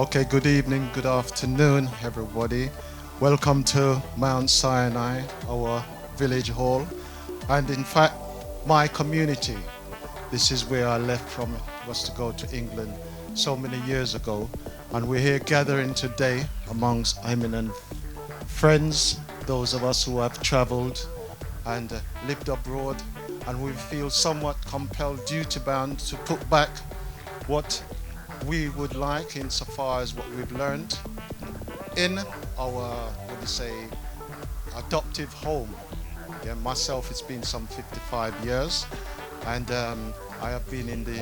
Okay, good evening, good afternoon, everybody. Welcome to Mount Sinai, our village hall, and in fact, my community. This is where I left from, was to go to England so many years ago, and we're here gathering today amongst eminent friends, those of us who have traveled and lived abroad, and we feel somewhat compelled, duty-bound to put back what we would like insofar as what we've learned in our, adoptive home. Yeah, myself, it's been some 55 years, and I have been in the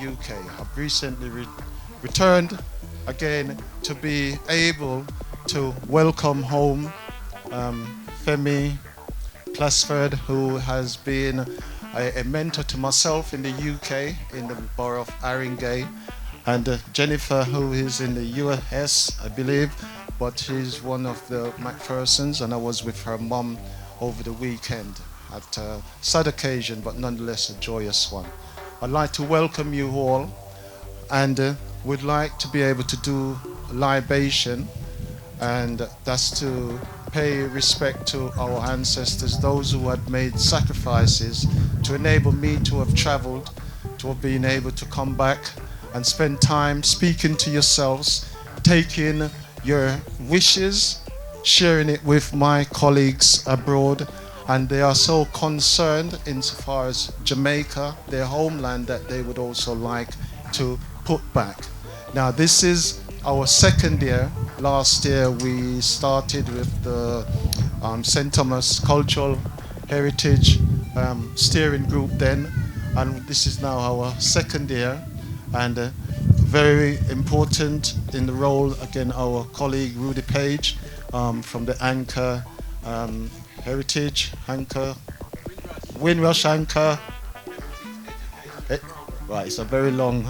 UK. I've recently returned again to be able to welcome home Femi, Clasford, who has been a mentor to myself in the UK, in the borough of Haringey, and Jennifer, who is in the US, I believe, but she's one of the McFersons, and I was with her mum over the weekend at a sad occasion, but nonetheless a joyous one. I'd like to welcome you all, and would like to be able to do libation, and that's to pay respect to our ancestors, those who had made sacrifices to enable me to have traveled, to have been able to come back and spend time speaking to yourselves, taking your wishes, sharing it with my colleagues abroad, and they are so concerned insofar as Jamaica, their homeland, that they would also like to put back. Now, this is our second year. Last year we started with the St. Thomas Cultural Heritage Steering Group then, and this is now our second year, and very important in the role, again, our colleague Rudi Page from the Anchor Heritage, Anchor, Windrush Anchor. Right, it's a very long.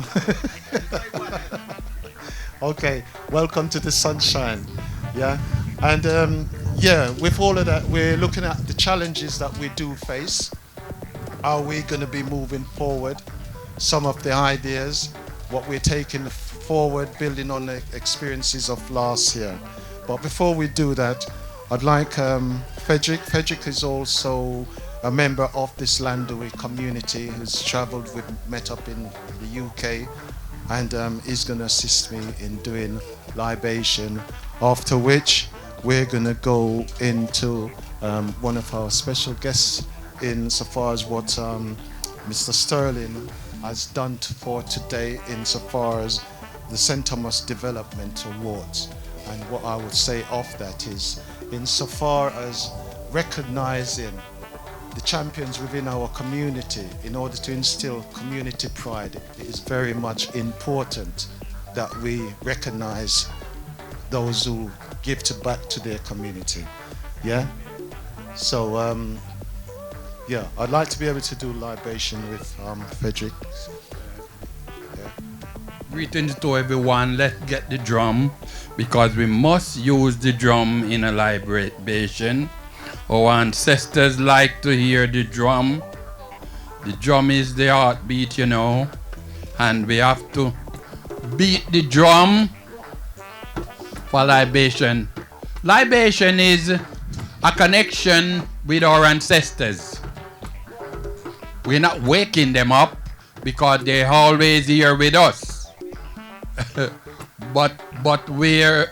Okay, welcome to the sunshine. Yeah, and yeah, with all of that, we're looking at the challenges that we do face. Are we going to be moving forward? Some of the ideas, what we're taking forward, building on the experiences of last year. But before we do that, I'd like Frederick. Frederick is also a member of this Llandewey community who's traveled, we've met up in the UK, and he's going to assist me in doing libation, after which we're going to go into one of our special guests insofar as what Mr. Stirling has done for today insofar as the St. Thomas Development Awards. And what I would say of that is, insofar as recognizing the champions within our community in order to instill community pride, it is very much important that we recognize those who give back to their community. Yeah? So, yeah, I'd like to be able to do libation with Frederick. Yeah. Greetings to everyone. Let's get the drum, because we must use the drum in a libation. Our ancestors like to hear the drum. The drum is the heartbeat, you know, and we have to beat the drum for libation. Libation is a connection with our ancestors. We're not waking them up because they're always here with us. but we're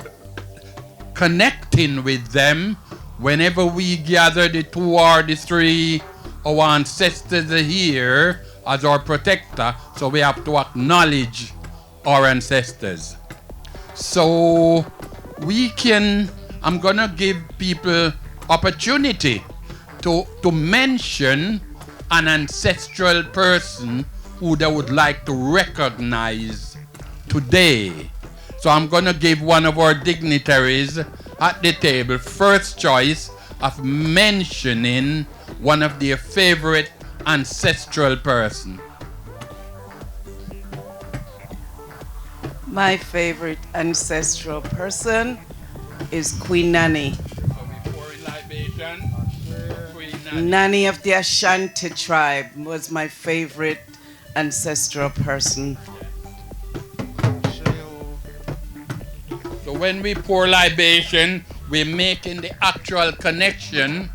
connecting with them whenever we gather. The two or the three, our ancestors are here as our protector, so we have to acknowledge our ancestors. So I'm gonna give people opportunity to mention an ancestral person who they would like to recognize today. So I'm going to give one of our dignitaries at the table first choice of mentioning one of their favorite ancestral person. My favorite ancestral person is Queen Nanny. Nanny of the Ashanti tribe was my favorite ancestral person. when we pour libation, we're making the actual connection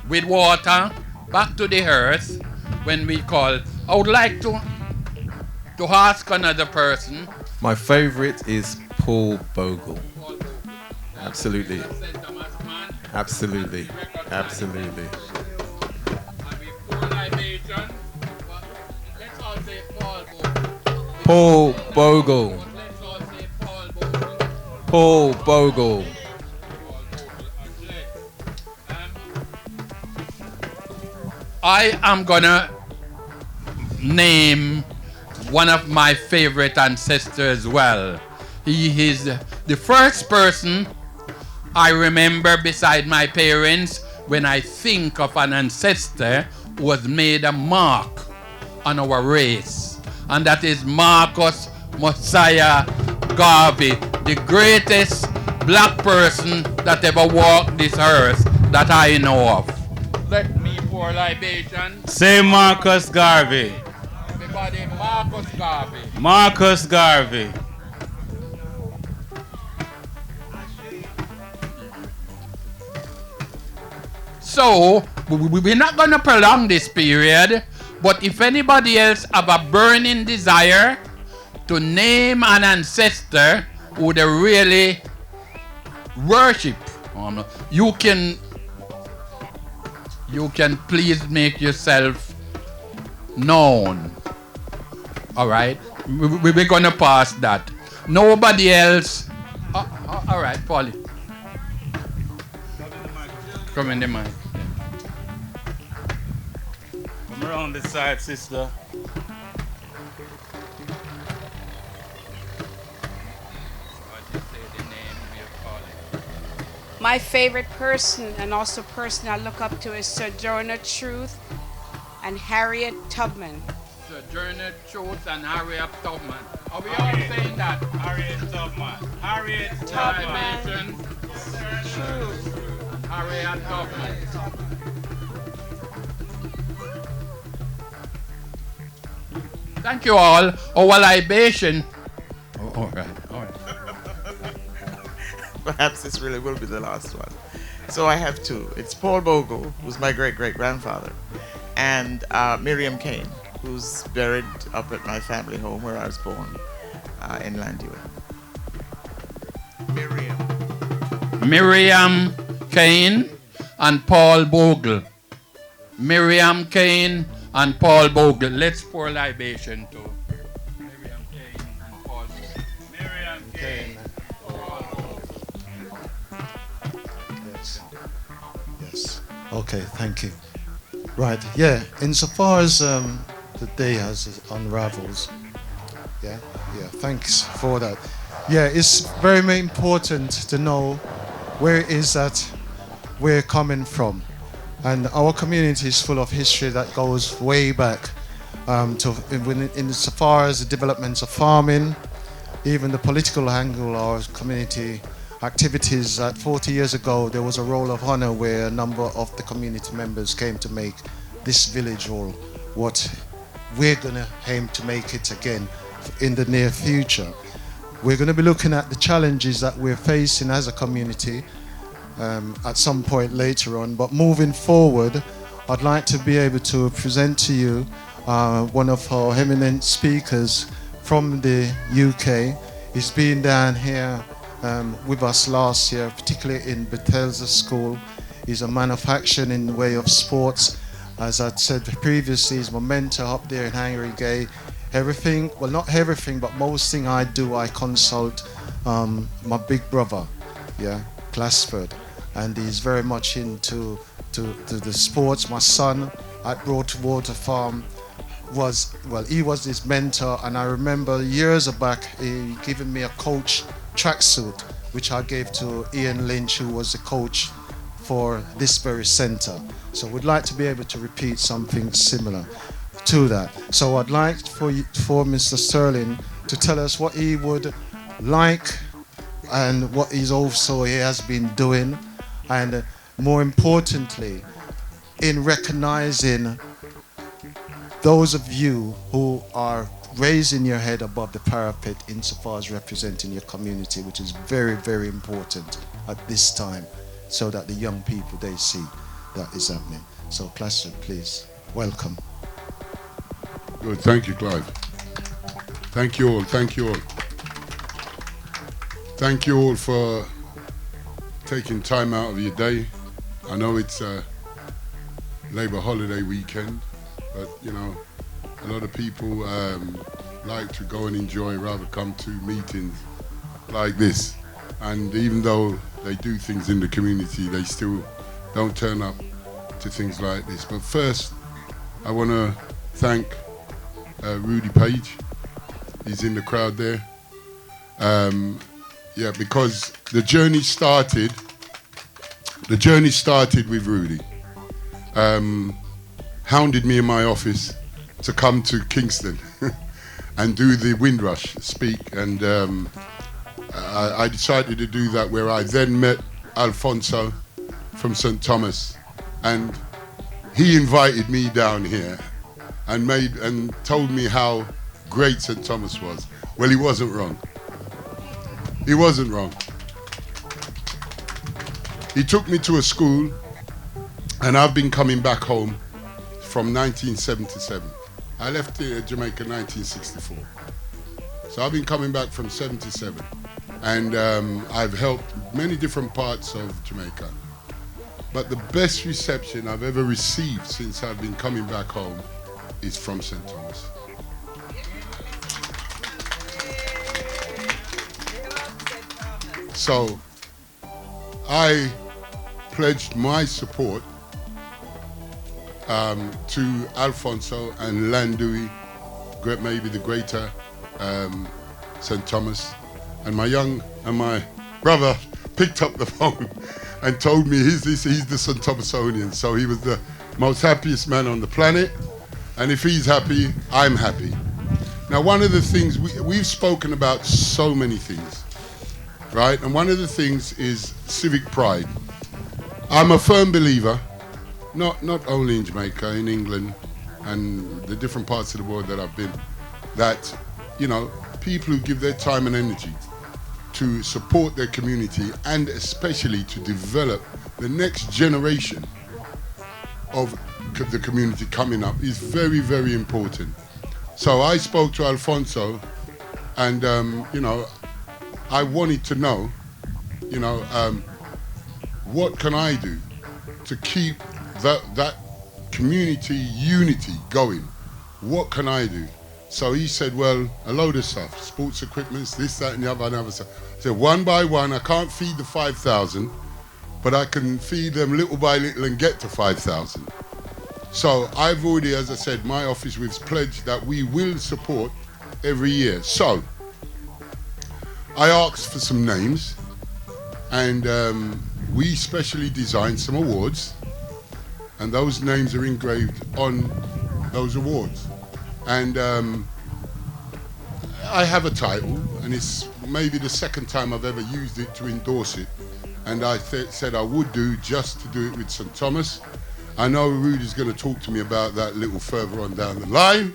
with water back to the earth when we call. I would like to ask another person. My favorite is Paul Bogle. Absolutely. Absolutely. Absolutely. Paul Bogle. Paul Bogle. I am gonna name one of my favorite ancestors as well. He is the first person I remember beside my parents when I think of an ancestor who has made a mark on our race. And that is Marcus Mosiah Garvey, the greatest black person that ever walked this earth that I know of. Let me pour libation. Say Marcus Garvey. Everybody, Marcus Garvey. Marcus Garvey. So, we're not going to prolong this period, but if anybody else have a burning desire to name an ancestor who they really worship, you can please make yourself known. All right? We're going to pass that. Nobody else. All right, Pauline. Come in the mic. Come around this side, sister. My favorite person and also person I look up to is Sojourner Truth and Harriet Tubman. Sojourner Truth and Harriet Tubman. Are we all saying that? Harriet Tubman. Harriet Tubman. Truth. Harriet Tubman. Thank you all. Our libation. All right. Perhaps this really will be the last one. So I have two. It's Paul Bogle, who's my great-great-grandfather, and Miriam Cain, who's buried up at my family home where I was born in Llandewey. Miriam Cain and Paul Bogle. Miriam Cain and Paul Bogle. Let's pour libation to Miriam Cain and Paul Bogle. Miriam Cain. Yes. Okay, thank you. Right, yeah, insofar as the day has unravels, yeah, thanks for that. Yeah, it's very important to know where it is that we're coming from. And our community is full of history that goes way back insofar as the developments of farming, even the political angle of community activities. That 40 years ago, there was a roll of honor where a number of the community members came to make this village or what we're going to aim to make it again in the near future. We're going to be looking at the challenges that we're facing as a community at some point later on, but moving forward, I'd like to be able to present to you one of our eminent speakers from the UK. He's been down here with us last year, particularly in Bethesda School. He's a man of action in the way of sports. As I said previously, he's my mentor up there in Angelene. Everything, well, not everything, but most thing I do, I consult my big brother, Clasford, and he's very much into the sports. My son at Broadwater Farm he was his mentor, and I remember years back he giving me a coach tracksuit, which I gave to Ian Lynch, who was the coach for this very centre. So we'd like to be able to repeat something similar to that. So I'd like for Mr. Stirling to tell us what he would like and what he has been doing, and more importantly, in recognizing those of you who are raising your head above the parapet insofar as representing your community, which is very, very important at this time, so that the young people, they see that is happening. So Clasford, please, welcome. Good, thank you, Clive. Thank you all, thank you all. Thank you all for taking time out of your day. I know it's a Labour holiday weekend, but you know, a lot of people like to go and enjoy, rather come to meetings like this. And even though they do things in the community, they still don't turn up to things like this. But first, I want to thank Rudi Page. He's in the crowd there. Yeah, because the journey started with Rudi. Hounded me in my office to come to Kingston and do the Windrush speak, and I decided to do that, where I then met Alphonso from St. Thomas, and he invited me down here and told me how great St. Thomas was. Well, he wasn't wrong. He wasn't wrong. He took me to a school, and I've been coming back home from 1977. I left Jamaica in 1964. So I've been coming back from 77. And I've helped many different parts of Jamaica. But the best reception I've ever received since I've been coming back home is from St. Thomas. So I pledged my support to Alphonso and Llandewey, maybe the greater St. Thomas, and my brother picked up the phone and told me he's the St. Thomasonian, so he was the most happiest man on the planet, and if he's happy, I'm happy. Now, one of the things we've spoken about, so many things, right? And one of the things is civic pride. I'm a firm believer, not only in Jamaica, in England, and the different parts of the world that I've been, that, you know, people who give their time and energy to support their community, and especially to develop the next generation of the community coming up, is very, very important. So I spoke to Alphonso, and you know, I wanted to know, you know, what can I do to keep that community unity going? What can I do? So he said, well, a load of stuff, sports equipment, this, that, and the other, and other stuff. So one by one, I can't feed the 5,000, but I can feed them little by little and get to 5,000. So I've already, as I said, my office, we've pledged that we will support every year. So I asked for some names, and we specially designed some awards, and those names are engraved on those awards. And I have a title, and it's maybe the second time I've ever used it to endorse it, and I said I would do, just to do it with St. Thomas. I know Rudi's going to talk to me about that a little further on down the line,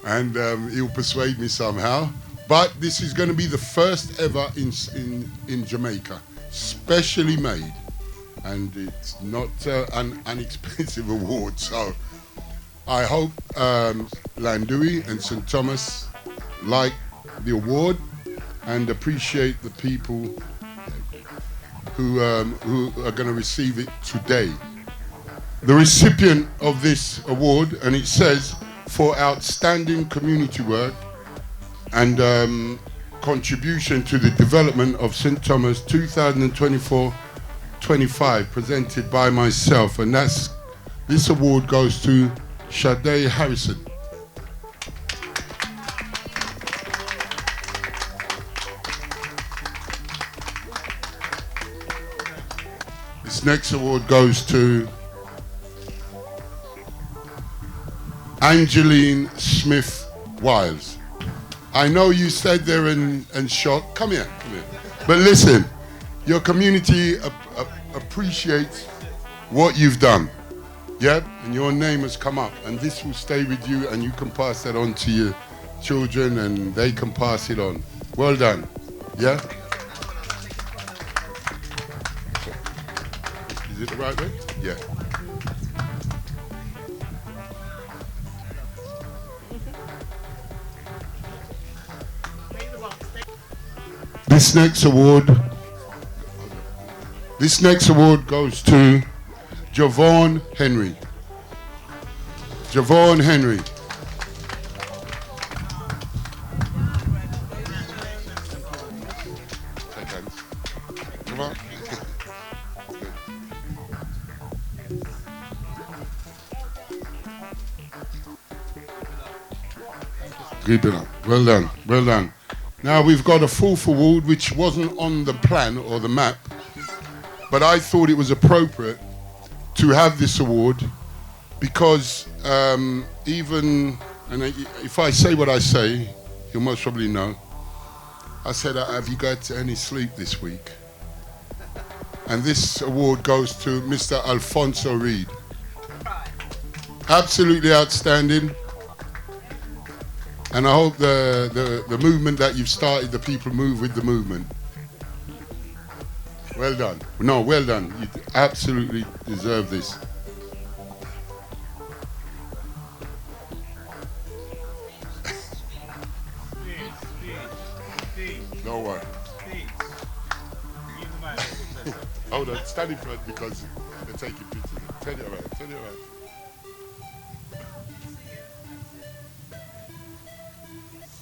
and he'll persuade me somehow. But this is going to be the first ever in Jamaica, specially made, and it's not an inexpensive award. So I hope Llandewey and St. Thomas like the award and appreciate the people who are going to receive it today. The recipient of this award, and it says, for outstanding community work and contribution to the development of St. Thomas 2024-25, presented by myself, and this award goes to Sade Harrison. This next award goes to Angelene Smith Wiles. I know you sat there and shocked. Come here. But listen, your community appreciates what you've done. Yep, and your name has come up, and this will stay with you, and you can pass that on to children and they can pass it on. Well done. Yeah? Is it the right way? Yeah. This next award goes to Javaughn Henry. Javaughn Henry. Shake hands. Come on. Keep it up. Well done. Well done. Now we've got a fourth award which wasn't on the plan or the map, but I thought it was appropriate to have this award because if I say what I say, you'll most probably know. I said, have you got any sleep this week? And this award goes to Mr. Alphonso Reid. Absolutely outstanding. And I hope the movement that you've started, the people move with the movement. Well done. No, well done. You absolutely deserve this. Don't worry. Hold on, stand in front because they're taking pictures. Turn it around, turn it around.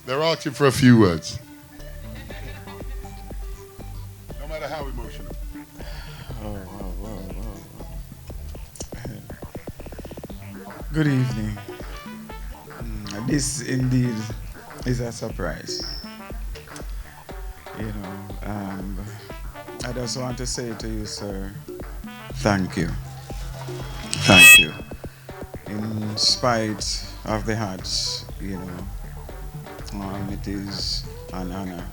They're asking for a few words. No matter how emotional. Good evening. This indeed is a surprise. You know, I just want to say to you, sir, thank you. Thank you. In spite of the odds, you know, it is an honor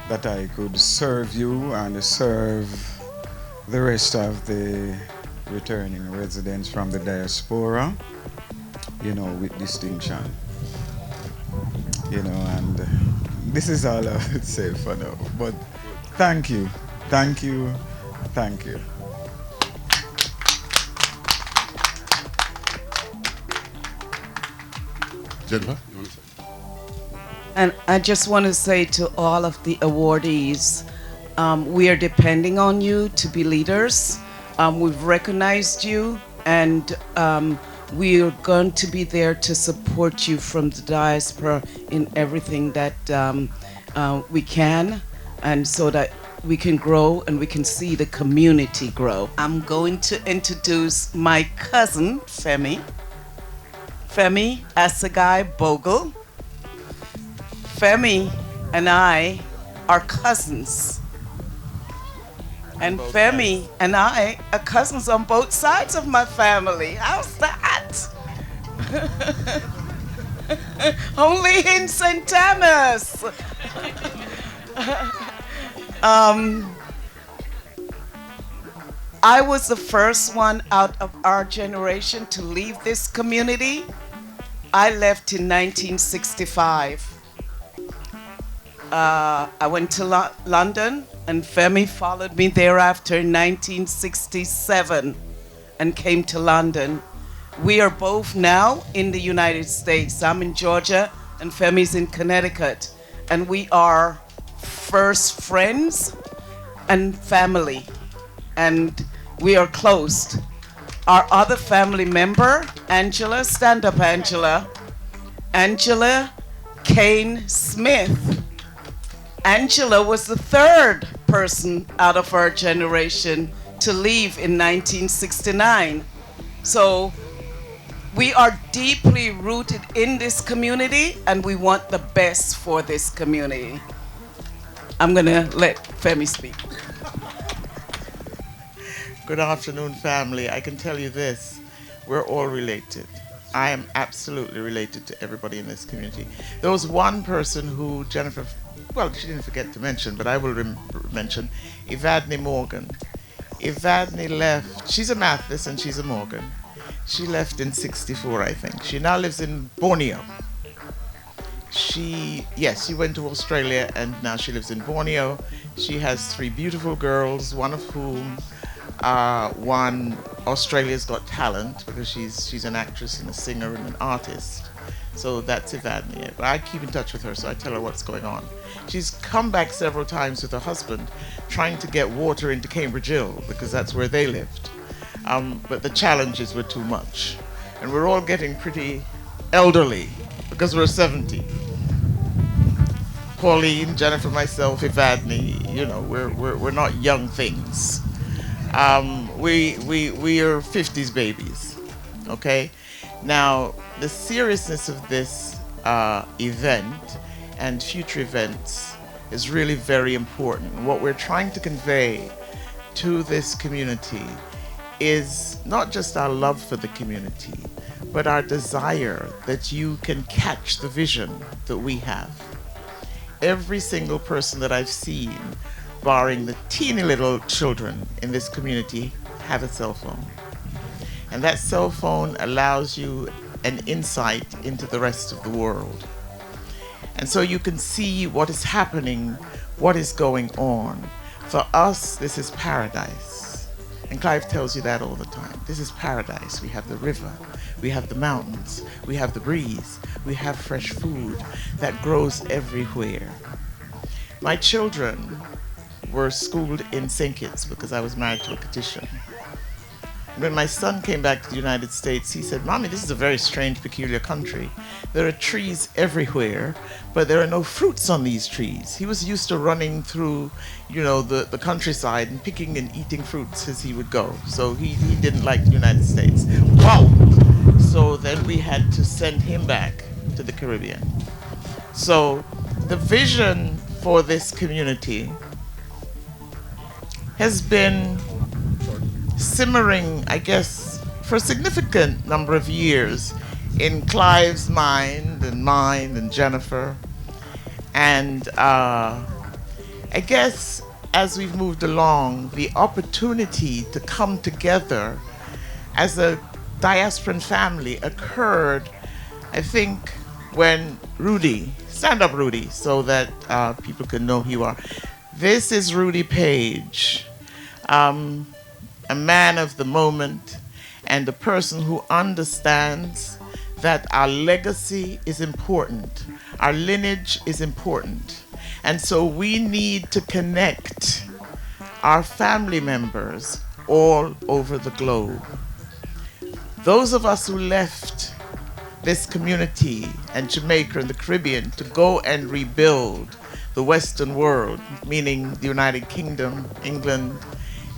that I could serve you and serve the rest of the returning residents from the diaspora, you know, with distinction. You know, and this is all I would say for now. But thank you, thank you, thank you. Jennifer, you want to say? And I just want to say to all of the awardees, we are depending on you to be leaders. We've recognized you, and we are going to be there to support you from the diaspora in everything that we can, and so that we can grow and we can see the community grow. I'm going to introduce my cousin, Femi. Bogle-Assegai Bogle. Femi and I are cousins. And Femi and I are cousins on both sides of my family. How's that? Only in St. Thomas. I was the first one out of our generation to leave this community. I left in 1965. I went to London, and Femi followed me thereafter in 1967 and came to London. We are both now in the United States. I'm in Georgia and Femi's in Connecticut. And we are first friends and family. And we are close. Our other family member, Angela, stand up, Angela. Angela Cain Smith. Angela was the third person out of our generation to leave in 1969. So we are deeply rooted in this community, and we want the best for this community. I'm gonna let Femi speak. Good afternoon, family. I can tell you this, we're all related. I am absolutely related to everybody in this community. There was one person who Jennifer, well, she didn't forget to mention, but I will mention, Evadne Morgan. Evadne left, she's a Mathis and she's a Morgan. She left in 64, I think. She now lives in Borneo. she went to Australia and now she lives in Borneo. She has 3 beautiful girls, one of whom won Australia's Got Talent because she's an actress and a singer and an artist. So that's Evadne. But I keep in touch with her, so I tell her what's going on. She's come back several times with her husband trying to get water into Cambridge Hill because that's where they lived. But the challenges were too much. And we're all getting pretty elderly because we're 70. Pauline, Jennifer, myself, Evadne, you know, we're not young things. We are 50s babies, okay? Now, the seriousness of this event and future events is really very important. What we're trying to convey to this community is not just our love for the community, but our desire that you can catch the vision that we have. Every single person that I've seen, barring the teeny little children in this community, have a cell phone. And that cell phone allows you an insight into the rest of the world. And so you can see what is happening, what is going on. For us, this is paradise. And Clive tells you that all the time. This is paradise. We have the river, we have the mountains, we have the breeze, we have fresh food that grows everywhere. My children were schooled in St. Kitts because I was married to a Caitian. When my son came back to the United States, he said, "Mommy, this is a very strange, peculiar country. There are trees everywhere, but there are no fruits on these trees." He was used to running through, you know, the countryside and picking and eating fruits as he would go. So he didn't like the United States. Wow! So then we had to send him back to the Caribbean. So the vision for this community has been simmering, I guess, for a significant number of years in Clive's mind and mine and Jennifer. And I guess as we've moved along, the opportunity to come together as a diasporan family occurred, I think, when Rudi, stand up Rudi, so that people can know who you are. This is Rudi Page. A man of the moment and a person who understands that our legacy is important, our lineage is important, and so we need to connect our family members all over the globe. Those of us who left this community and Jamaica and the Caribbean to go and rebuild the Western world, meaning the United Kingdom, England,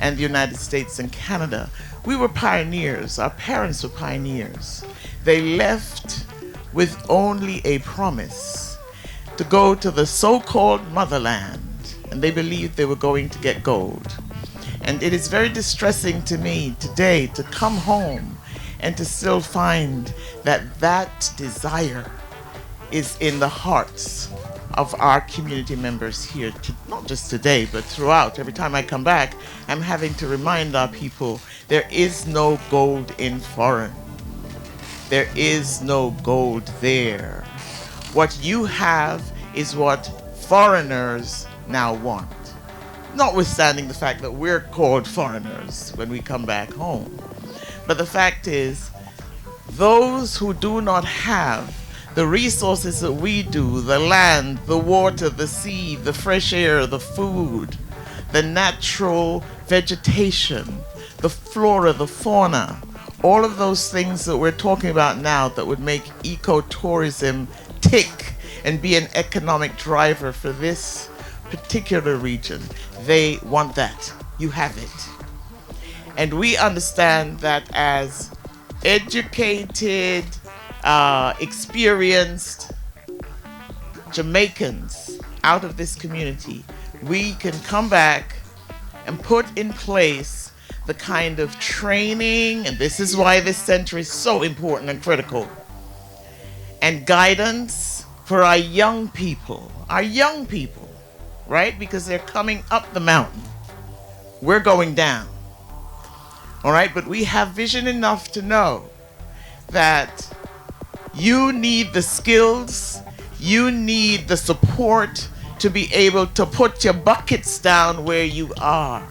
and the United States and Canada. We were pioneers. Our parents were pioneers. They left with only a promise to go to the so-called motherland, and they believed they were going to get gold. And it is very distressing to me today to come home and to still find that that desire is in the hearts of our community members here, not just today, but throughout. Every time I come back, I'm having to remind our people, there is no gold in foreign. There is no gold there. What you have is what foreigners now want. Notwithstanding the fact that we're called foreigners when we come back home. But the fact is, those who do not have the resources that we do, the land, the water, the sea, the fresh air, the food, the natural vegetation, the flora, the fauna, all of those things that we're talking about now that would make ecotourism tick and be an economic driver for this particular region, they want that. You have it. And we understand that as educated, experienced Jamaicans out of this community, we can come back and put in place the kind of training, and this is why this center is so important and critical, and guidance for our young people, right? Because they're coming up the mountain. We're going down. All right, but we have vision enough to know that you need the skills You need the support to be able to put your buckets down where you are.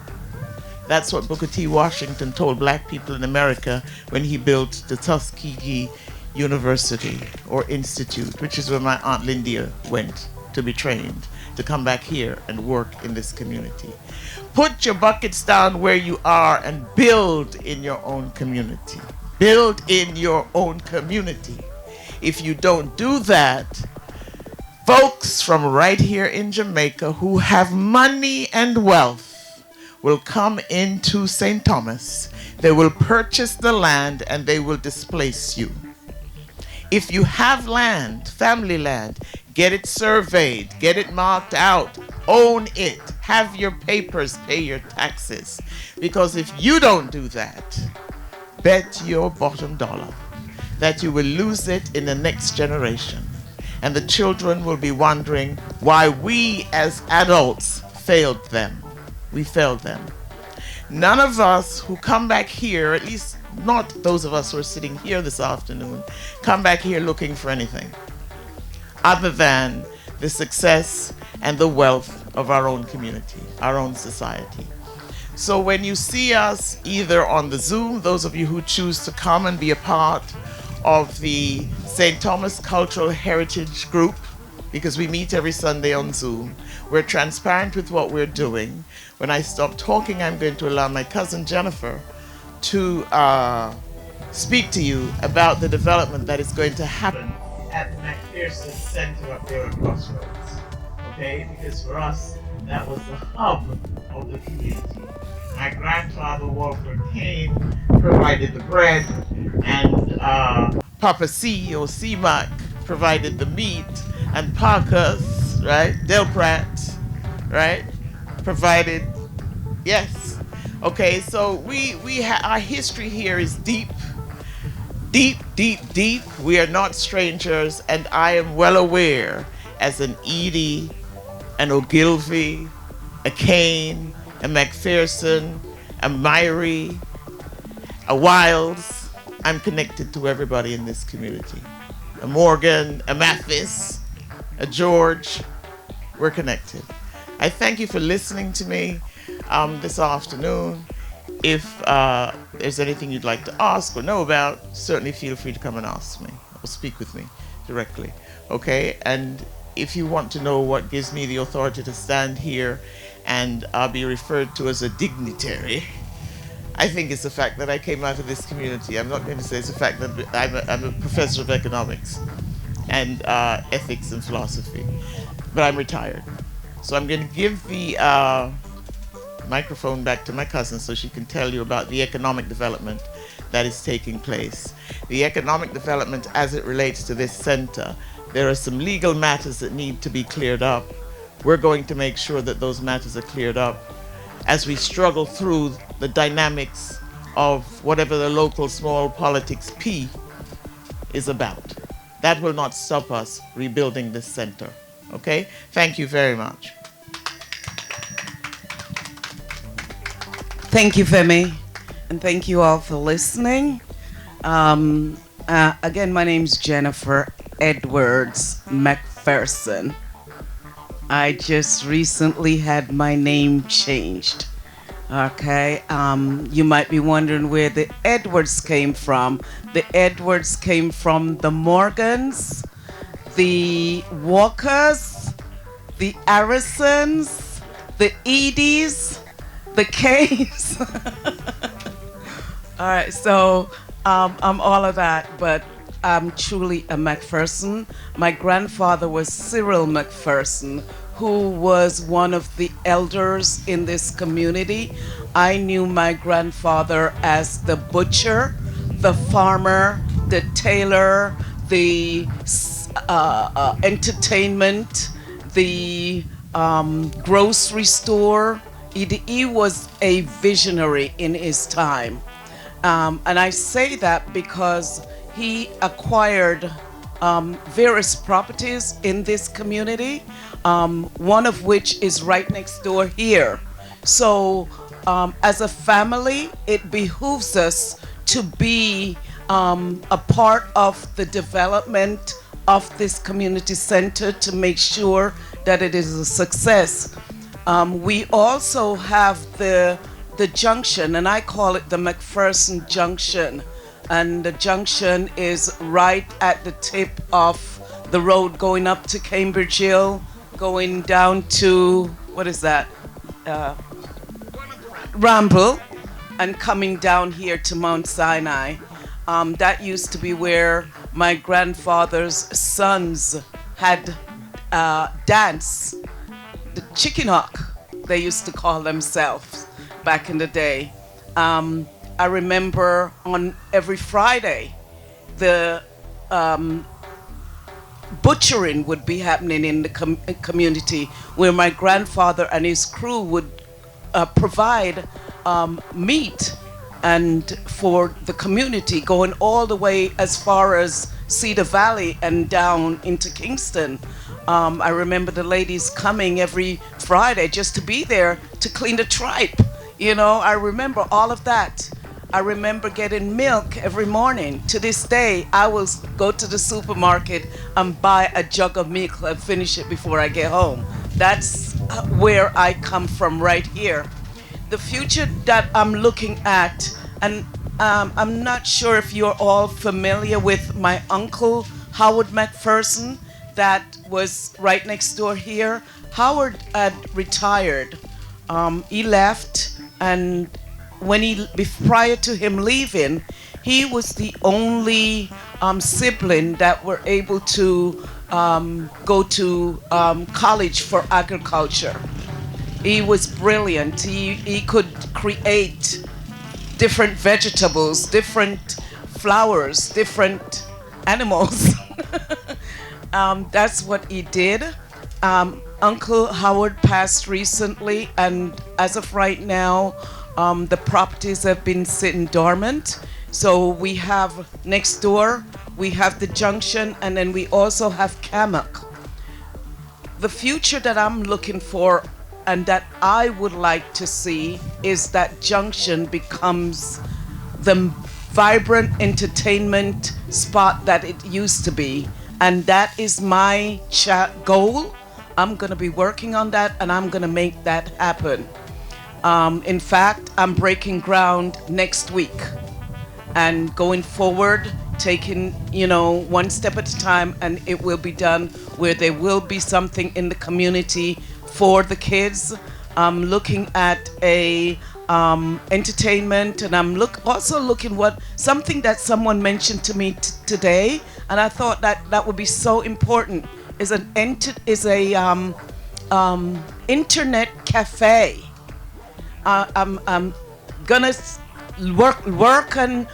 That's what Booker T. Washington told black people in America when he built the Tuskegee University or Institute, which is where my Aunt Lindia went to be trained, to come back here and work in this community. Put your buckets down where you are and build in your own community. Build in your own community. If you don't do that, folks from right here in Jamaica who have money and wealth will come into St. Thomas. They will purchase the land and they will displace you. If you have land, family land, get it surveyed, get it marked out, own it, have your papers, pay your taxes. Because if you don't do that, bet your bottom dollar that you will lose it in the next generation. And the children will be wondering why we as adults failed them. We failed them. None of us who come back here, at least not those of us who are sitting here this afternoon, come back here looking for anything other than the success and the wealth of our own community, our own society. So when you see us either on the Zoom, those of you who choose to come and be a part of the St. Thomas Cultural Heritage Group, because we meet every Sunday on Zoom, we're transparent with what we're doing. When I stop talking, I'm going to allow my cousin Jennifer to speak to you about the development that is going to happen at the McFerson Center up there at Crossroads. Okay? Because for us, that was the hub of the community. My grandfather, Walter Cain, provided the bread, and Papa C or C-Mac provided the meat, and Parker's, right, Del Pratt, right, provided, yes. Okay, so our history here is deep. We are not strangers, and I am well aware as an Edie, an Ogilvy, a Cain, a McFerson, a Myrie, a Wiles. I'm connected to everybody in this community. A Morgan, a Mathis, a George. We're connected. I thank you for listening to me this afternoon. If there's anything you'd like to ask or know about, certainly feel free to come and ask me or speak with me directly. Okay? And if you want to know what gives me the authority to stand here and be referred to as a dignitary, I think it's the fact that I came out of this community. I'm not going to say it's the fact that I'm a professor of economics and ethics and philosophy, but I'm retired. So I'm going to give the microphone back to my cousin so she can tell you about the economic development that is taking place. The economic development as it relates to this center, there are some legal matters that need to be cleared up. We're going to make sure that those matters are cleared up as we struggle through the dynamics of whatever the local small politics P is about. That will not stop us rebuilding this center. Okay? Thank you very much. Thank you, Femi, and thank you all for listening. Again, my name's Jennifer Edwards McFerson. I just recently had my name changed. Okay, you might be wondering where the Edwards came from. The Edwards came from the Morgans, the Walkers, the Harrisons, the Edies, the Cains. All right, so I'm all of that, but I'm truly a McFerson. My grandfather was Cyril McFerson, who was one of the elders in this community. I knew my grandfather as the butcher, the farmer, the tailor, the entertainment, the grocery store. He was a visionary in his time. And I say that because he acquired various properties in this community, one of which is right next door here. So as a family, it behooves us to be a part of the development of this community center to make sure that it is a success. We also have the junction, and I call it the McFerson Junction. And the junction is right at the tip of the road going up to Cambridge Hill, going down to, what is that? Ramble, and coming down here to Mount Sinai. That used to be where my grandfather's sons had dance, the chicken hawk, they used to call themselves back in the day. I remember on every Friday, the butchering would be happening in the community, where my grandfather and his crew would provide meat and for the community, going all the way as far as Cedar Valley and down into Kingston. I remember the ladies coming every Friday just to be there to clean the tripe. You know, I remember all of that. I remember getting milk every morning. To this day, I will go to the supermarket and buy a jug of milk and finish it before I get home. That's where I come from right here. The future that I'm looking at, and I'm not sure if you're all familiar with my uncle, Howard McFerson, that was right next door here. Howard had retired. He left, and prior to him leaving, he was the only sibling that were able to go to college for agriculture. He was brilliant. He could create different vegetables, different flowers, different animals. That's what he did. Uncle Howard passed recently, and as of right now, the properties have been sitting dormant. So we have next door, we have the junction, and then we also have Cammock. The future that I'm looking for and that I would like to see is that junction becomes the vibrant entertainment spot that it used to be. And that is my goal. I'm gonna be working on that, and I'm gonna make that happen. In fact, I'm breaking ground next week and going forward, taking, one step at a time, and it will be done where there will be something in the community for the kids. I'm looking at a entertainment, and I'm also looking something that someone mentioned to me today, and I thought that would be so important, is a internet cafe. I'm gonna work and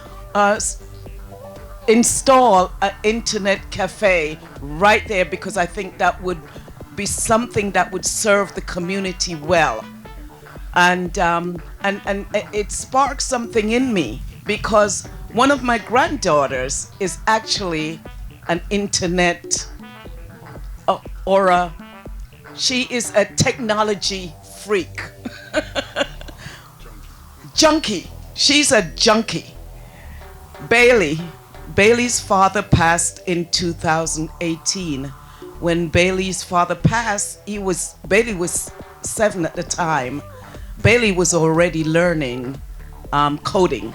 install an internet cafe right there, because I think that would be something that would serve the community well. And it sparked something in me, because one of my granddaughters is actually an internet she is a technology freak. Junkie. She's a junkie. Bailey's father passed in 2018. When Bailey's father passed, Bailey was 7 at the time. Bailey was already learning coding.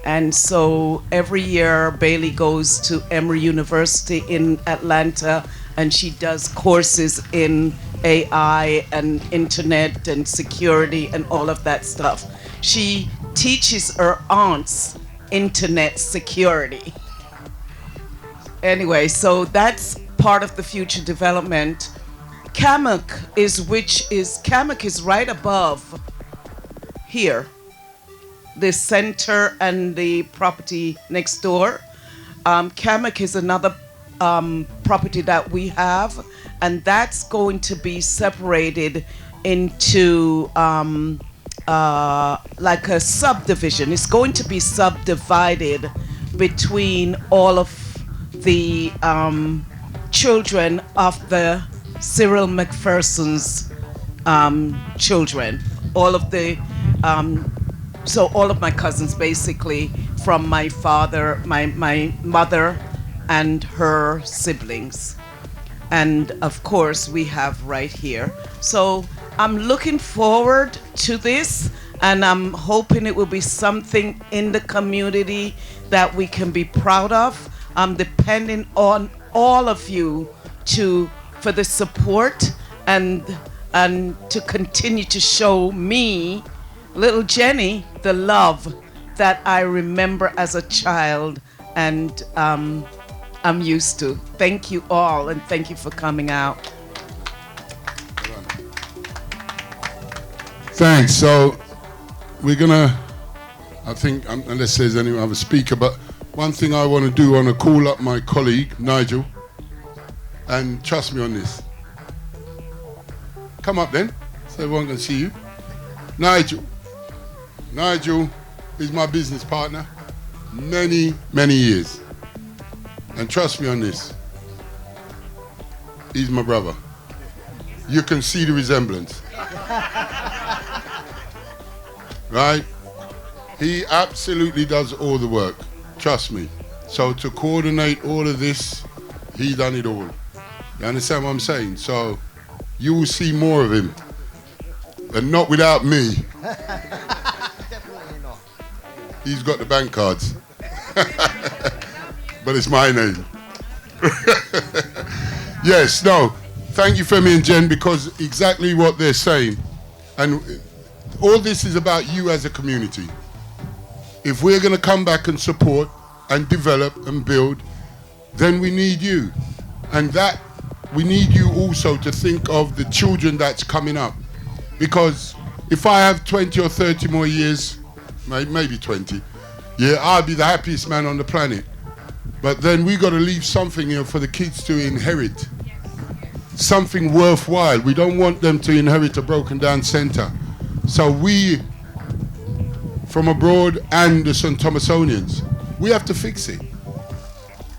And so every year Bailey goes to Emory University in Atlanta, and she does courses in AI and internet and security and all of that stuff. She teaches her aunts internet security. Anyway, so that's part of the future development. Cammock is right above here, the center and the property next door. Cammock is another property that we have, and that's going to be separated into like a subdivision. It's going to be subdivided between all of the children of the Cyril McPherson's children. All of the so all of my cousins, basically, from my father, my mother, and her siblings. And of course, we have right here. So I'm looking forward to this, and I'm hoping it will be something in the community that we can be proud of. I'm depending on all of you for the support and to continue to show me, little Jenny, the love that I remember as a child and I'm used to. Thank you all, and thank you for coming out. Thanks. So we're gonna, I think, unless there's any other speaker, but one thing I want to do, I want to call up my colleague, Nigel, and trust me on this. Come up then, so everyone can see you. Nigel is my business partner, many, many years. And trust me on this, he's my brother. You can see the resemblance. Right? He absolutely does all the work, trust me. So to coordinate all of this, he done it all. You understand what I'm saying? So you will see more of him, but not without me. He's got the bank cards. But it's my name. Yes, no. Thank you, Femi and Jen, because exactly what they're saying. And all this is about you as a community. If we're going to come back and support and develop and build, then we need you. And that, we need you also to think of the children that's coming up. Because if I have 20 or 30 more years, maybe 20, yeah, I'll be the happiest man on the planet. But then we got to leave something here for the kids to inherit. Something worthwhile. We don't want them to inherit a broken down centre. So we, from abroad and the St. Thomasonians, we have to fix it.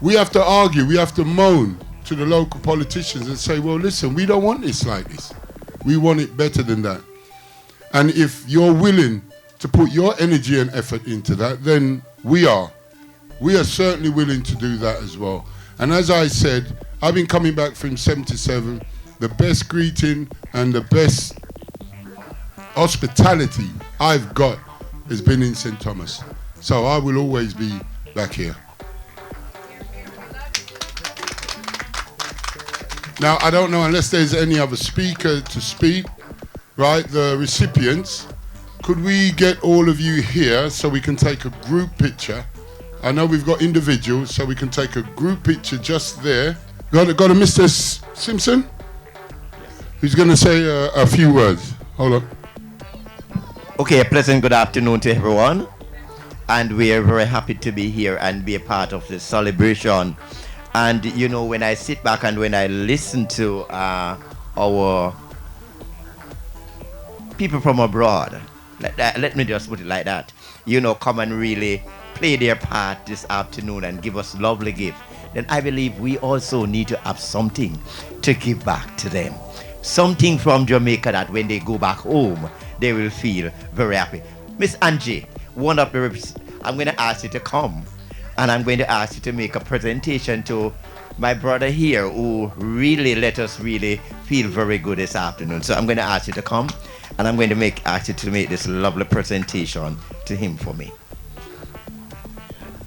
We have to argue, we have to moan to the local politicians and say, well, listen, we don't want this like this. We want it better than that. And if you're willing to put your energy and effort into that, then we are. We are certainly willing to do that as well. And as I said, I've been coming back from 77. The best greeting and the best hospitality I've got has been in St. Thomas. So I will always be back here. Now, I don't know, unless there's any other speaker to speak, right? The recipients, could we get all of you here so we can take a group picture? I know we've got individuals, so we can take a group picture just there. Got a Mr. Simpson? Who's going to say a few words? Hold on. Okay, a pleasant good afternoon to everyone. And we are very happy to be here and be a part of this celebration. And you know, when I sit back and when I listen to our people from abroad, let me just put it like that, you know, come and really play their part this afternoon and give us lovely gift, then I believe we also need to have something to give back to them. Something from Jamaica that when they go back home, they will feel very happy. Miss Angie, one of the I'm going to ask you to come, and I'm going to ask you to make a presentation to my brother here who really let us really feel very good this afternoon. So I'm going to ask you to come, and I'm going to ask you to make this lovely presentation to him for me.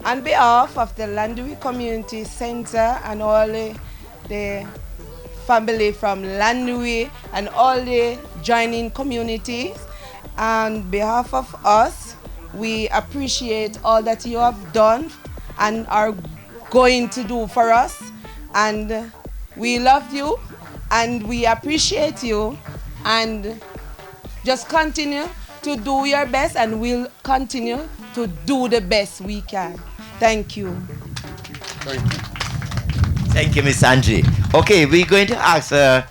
On behalf of the Llandewey Community Center and all the family from Llandewey and all the joining communities, on behalf of us, we appreciate all that you have done and are going to do for us. And we love you and we appreciate you, and just continue to do your best, and we'll continue to do the best we can. Thank you. Thank you. Thank you, Miss Angie. Okay, we're going to ask a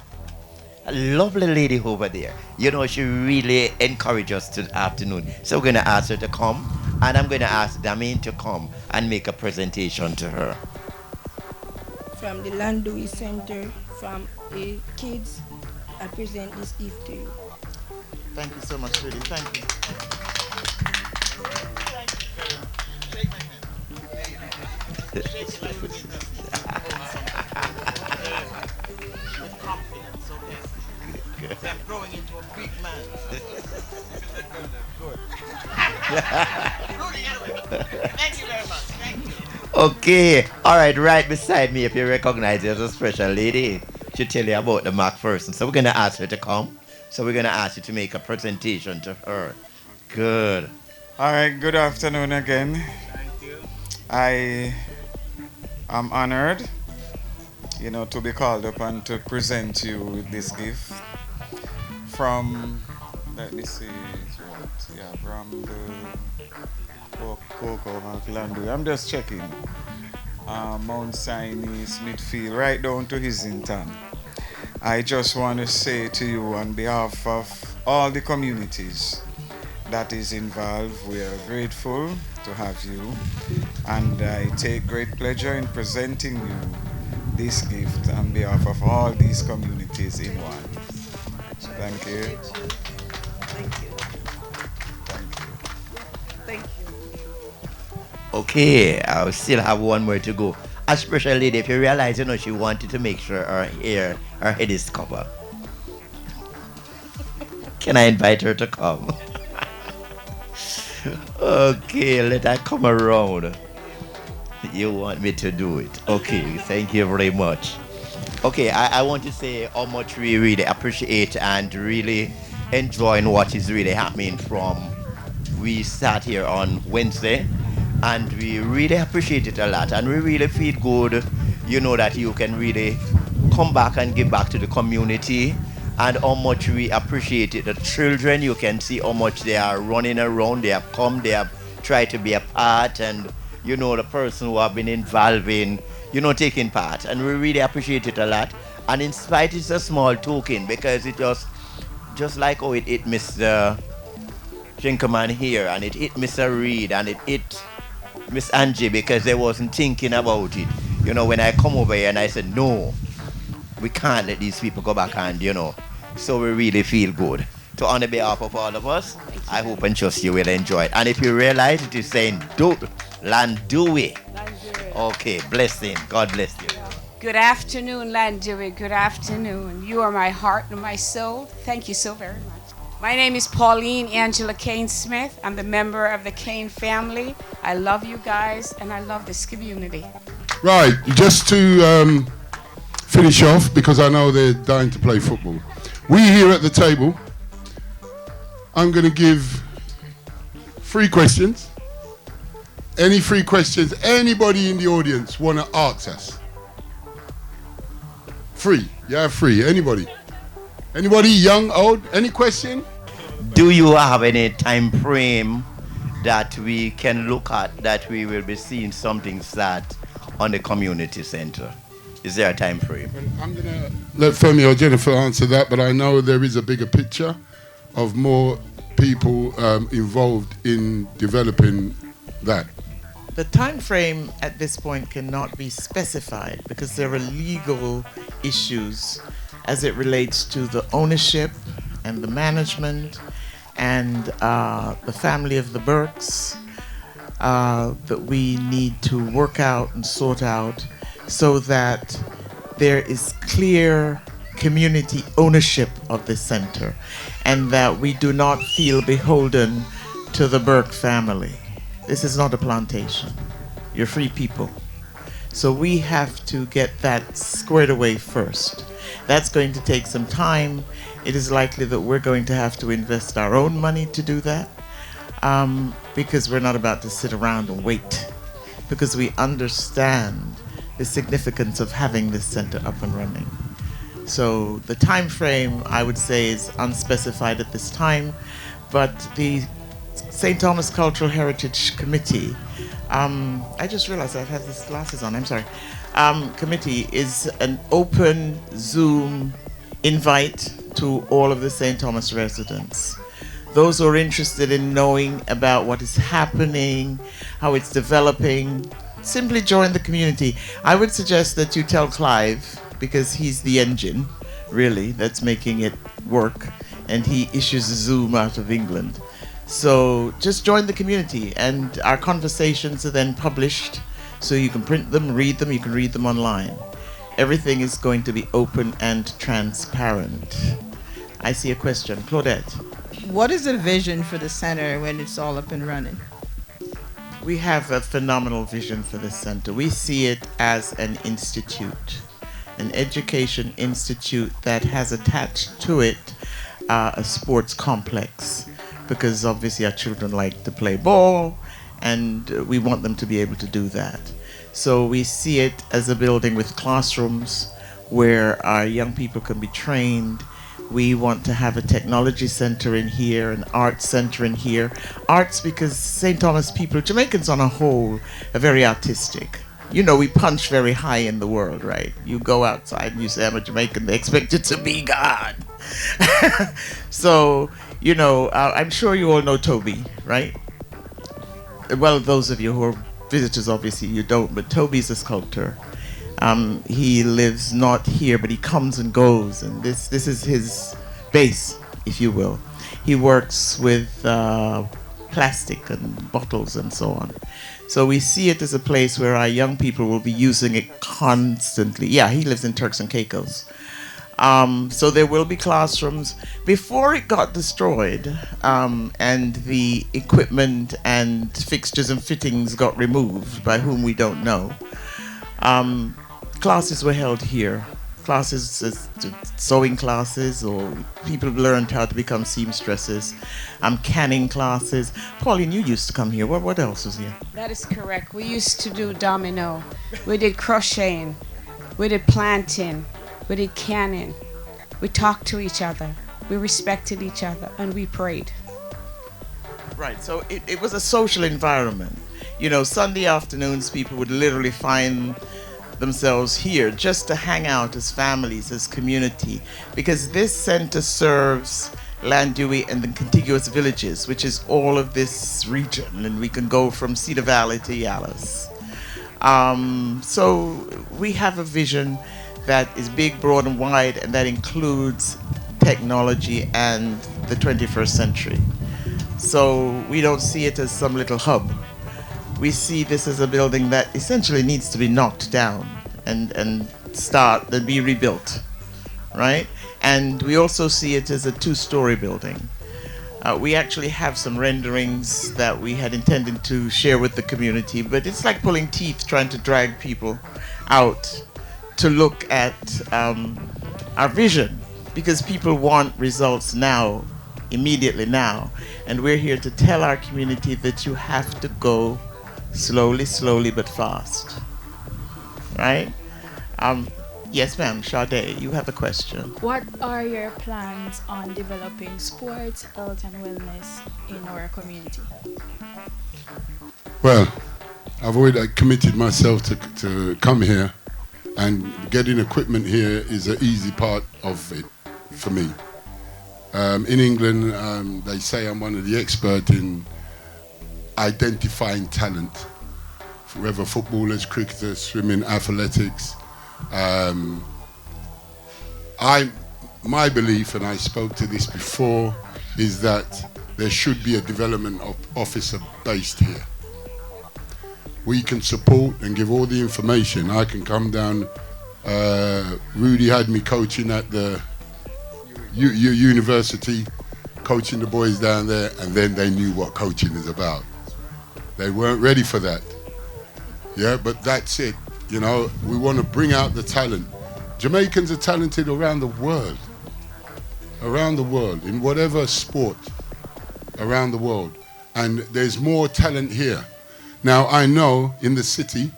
lovely lady over there. You know, she really encouraged us this afternoon. So we're going to ask her to come, and I'm going to ask Damien to come and make a presentation to her. From the Llandewey Center, from the kids, I present this gift to you. Thank you so much, Rudi. Thank you. Good. I'm growing into a big man. Thank you very much. Thank you. Okay, all right, right beside me, if you recognize her as a special lady, she'll tell you about the McFerson. So we're going to ask her to come. So we're going to ask you to make a presentation to her. Good. All right, good afternoon again. Thank you. I am honored, to be called upon to present you with this gift from, let me see, from the Coco Llandewey. I'm just checking. Mount Sinai, Smithfield, right down to Islington. I just want to say to you on behalf of all the communities that is involved, we are grateful to have you, and I take great pleasure in presenting you this gift on behalf of all these communities in one. Thank you. Thank you. Thank you. Okay, I still have one more to go. A special lady, if you realize, she wanted to make sure her head is covered. Can I invite her to come? Okay, let her come around. You want me to do it? Okay, thank you very much. Okay, I want to say how much we really appreciate and really enjoying what is really happening from we start here on Wednesday, and we really appreciate it a lot, and we really feel good, that you can really come back and give back to the community, and how much we appreciate it. The children, you can see how much they are running around, they have come, they have tried to be a part, and the person who have been involved in, taking part, and we really appreciate it a lot. And in spite it's a small token, because it just like how it hit Mr. Jinkerman here, and it hit Mr. Reid, and it hit Miss Angie, because they wasn't thinking about it. When I come over here and I said, no, we can't let these people go back, and so we really feel good. So on the behalf of all of us, I hope and trust you will enjoy it. And if you realize it is saying Llandewey. Okay, blessing. God bless you. Good afternoon, Llandewey. Good afternoon. You are my heart and my soul. Thank you so very much. My name is Pauline Angela Cain Smith. I'm the member of the Cain family. I love you guys, and I love this community. Right, just to finish off, because I know they're dying to play football. We here at the table, I'm going to give 3 questions. Any 3 questions anybody in the audience want to ask us? 3. Yeah, 3. Anybody? Anybody, young, old? Any question? Do you have any time frame that we can look at that we will be seeing something start on the community center? Is there a time frame? Well, I'm going to let Femi or Jennifer answer that, but I know there is a bigger picture of more people involved in developing that. The time frame at this point cannot be specified because there are legal issues as it relates to the ownership and the management and the family of the Burkes that we need to work out and sort out so that there is clear community ownership of the center and that we do not feel beholden to the Burke family. This is not a plantation. You're free people. So we have to get that squared away first. That's going to take some time. It is likely that we're going to have to invest our own money to do that because we're not about to sit around and wait, because we understand the significance of having this center up and running. So the time frame, I would say, is unspecified at this time, but the St. Thomas Cultural Heritage Committee, I just realized I have these glasses on, I'm sorry. Committee is an open Zoom invite to all of the St. Thomas residents. Those who are interested in knowing about what is happening, how it's developing, simply join the community. I would suggest that you tell Clive, because he's the engine, really, that's making it work, and he issues Zoom out of England. So just join the community, and our conversations are then published, so you can print them, read them, you can read them online. Everything is going to be open and transparent. I see a question. Claudette. What is the vision for the center when it's all up and running? We have a phenomenal vision for the center. We see it as an institute, an education institute that has attached to it a sports complex, because obviously our children like to play ball, and we want them to be able to do that. So we see it as a building with classrooms where our young people can be trained. We want to have a technology center in here, an arts center in here. Arts, because St. Thomas people, Jamaicans on a whole, are very artistic. You know, we punch very high in the world, right? You go outside and you say, I'm a Jamaican, they expect you to be God. So, you know, I'm sure you all know Toby, right? Well, those of you who are visitors, obviously you don't, but Toby's a sculptor. He lives not here, but he comes and goes, and this is his base, if you will. He works with plastic and bottles and so on. So we see it as a place where our young people will be using it constantly. Yeah, he lives in Turks and Caicos. So there will be classrooms. Before it got destroyed and the equipment and fixtures and fittings got removed, by whom we don't know, classes were held here. Classes, sewing classes, or people learned how to become seamstresses, canning classes. Pauline, you used to come here. What else was here? That is correct. We used to do domino. We did crocheting. We did planting. We did canning. We talked to each other. We respected each other, and we prayed. Right, so it was a social environment. You know, Sunday afternoons, people would literally find themselves here just to hang out as families, as community, because this center serves Llandewey and the contiguous villages, which is all of this region, and we can go from Cedar Valley to Yalis. So we have a vision that is big, broad, and wide, and that includes technology and the 21st century. So we don't see it as some little hub. We see this as a building that essentially needs to be knocked down and be rebuilt, right? And we also see it as a two-story building. We actually have some renderings that we had intended to share with the community, but it's like pulling teeth trying to drag people out to look at our vision, because people want results now, immediately now. And we're here to tell our community that you have to go slowly but fast, right? Yes, ma'am. Sade, you have a question. What are your plans on developing sports, health, and wellness in our community? Well, I've already committed myself to come here, and getting equipment here is an easy part of it for me. In England, they say I'm one of the experts in identifying talent, whether footballers, cricketers, swimming, athletics. My belief, and I spoke to this before, is that there should be a development officer based here. We can support and give all the information. I can come down. Rudi had me coaching at the university, coaching the boys down there, and then they knew what coaching is about. They weren't ready for that. Yeah, but that's it. You know, we want to bring out the talent. Jamaicans are talented around the world, in whatever sport, around the world. And there's more talent here. Now, I know in the city,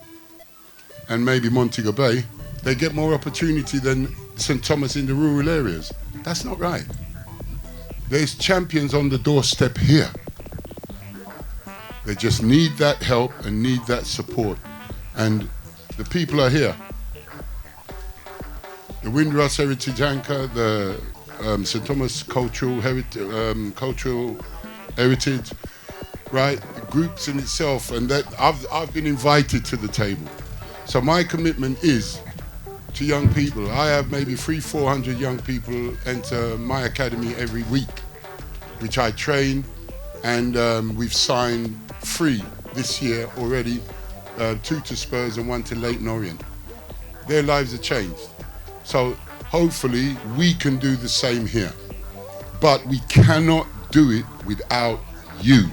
and maybe Montego Bay, they get more opportunity than St. Thomas in the rural areas. That's not right. There's champions on the doorstep here. They just need that help and need that support. And the people are here. The Windrush Heritage Anchor, the St. Thomas Cultural Heritage, right? The groups in itself, and that I've been invited to the table. So my commitment is to young people. I have maybe 300-400 young people enter my academy every week, which I train, and we've signed 3 this year already, 2 to Spurs and 1 to Leyton Orient. their lives are changed. So hopefully we can do the same here. But we cannot do it without you.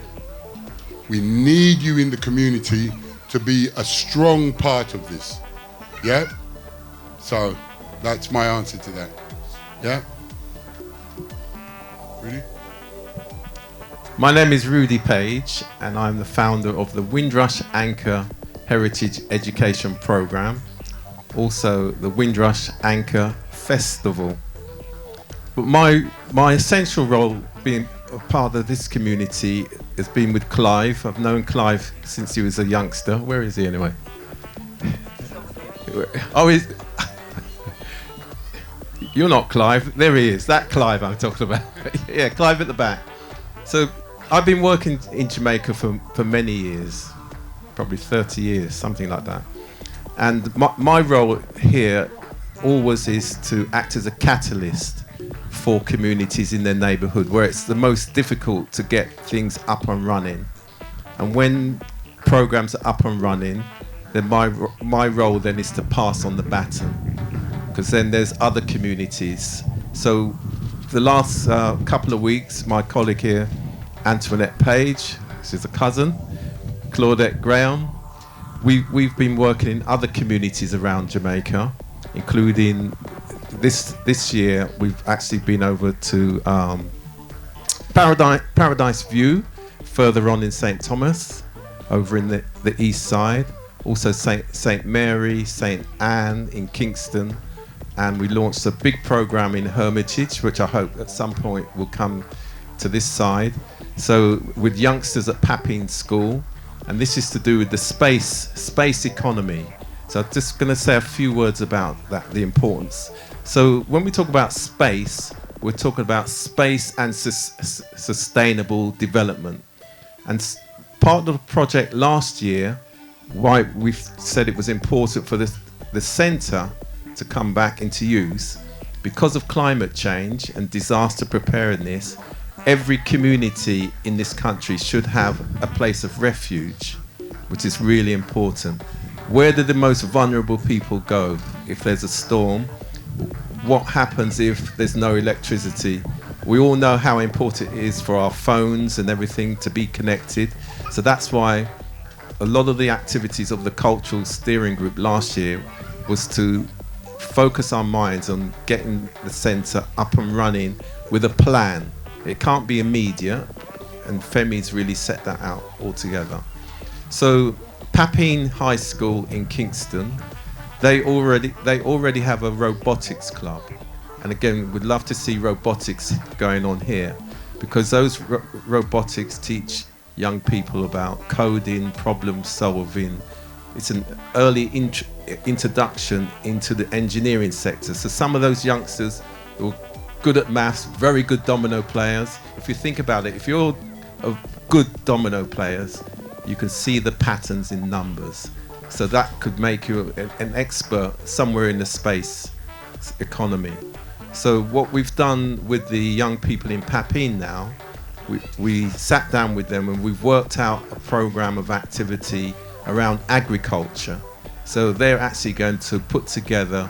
We need you in the community to be a strong part of this. Yeah? So that's my answer to that. Yeah? Rudi? My name is Rudi Page, and I'm the founder of the Windrush Anchor Heritage Education Program, also the Windrush Anchor Festival. But my essential role being a part of this community has been with Clive. I've known Clive since he was a youngster. Where is he anyway? Oh, you're not Clive. There he is. That Clive I'm talking about. Yeah, Clive at the back. So I've been working in Jamaica for many years, probably 30 years, something like that. And my role here always is to act as a catalyst for communities in their neighbourhood where it's the most difficult to get things up and running. And when programs are up and running, then my role then is to pass on the baton, because then there's other communities. So the last couple of weeks, my colleague here, Antoinette Page, she's a cousin, Claudette Graham, we've been working in other communities around Jamaica, including this year we've actually been over to Paradise View, further on in St Thomas, over in the east side, also St Mary, St Anne in Kingston, and we launched a big program in Hermitage, which I hope at some point will come to this side. So with youngsters at Papine School, and this is to do with the space economy. So I'm just going to say a few words about that, the importance. So when we talk about space, we're talking about space and sustainable development. And part of the project last year, why we've said it was important for the centre to come back into use, because of climate change and disaster preparedness, every community in this country should have a place of refuge, which is really important. Where do the most vulnerable people go if there's a storm? What happens if there's no electricity? We all know how important it is for our phones and everything to be connected. So that's why a lot of the activities of the cultural steering group last year was to focus our minds on getting the centre up and running with a plan. It can't be immediate, and Femi's really set that out altogether. So Papine High School in Kingston, they already have a robotics club, and again we'd love to see robotics going on here, because those robotics teach young people about coding, problem solving. It's an early introduction into the engineering sector. So some of those youngsters who are good at maths, very good domino players. If you think about it, if you're a good domino players, you can see the patterns in numbers. So that could make you an expert somewhere in the space economy. So what we've done with the young people in Papine now, we sat down with them and we've worked out a program of activity around agriculture. So they're actually going to put together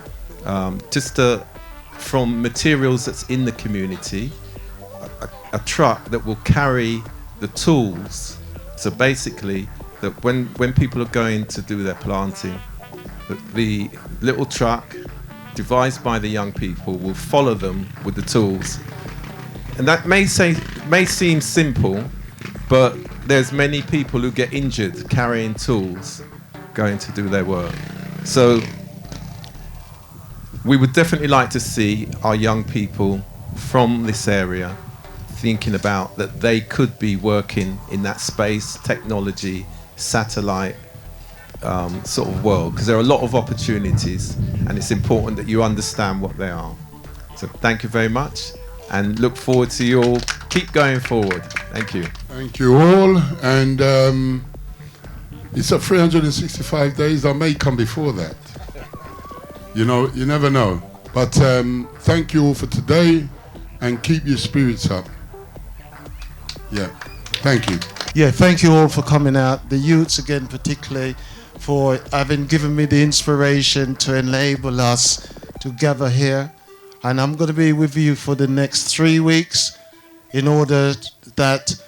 from materials that's in the community, a truck that will carry the tools. So basically, that when people are going to do their planting, the little truck devised by the young people will follow them with the tools. And that may seem simple, but there's many people who get injured carrying tools going to do their work. So we would definitely like to see our young people from this area thinking about that they could be working in that space, technology, satellite sort of world, because there are a lot of opportunities and it's important that you understand what they are. So thank you very much and look forward to you all. Keep going forward. Thank you. Thank you all. And it's at 365 days. I may come before that. You know, you never know. But thank you all for today and keep your spirits up. Yeah, thank you. Yeah, thank you all for coming out. The youths again particularly for having given me the inspiration to enable us to gather here. And I'm going to be with you for the next 3 weeks in order that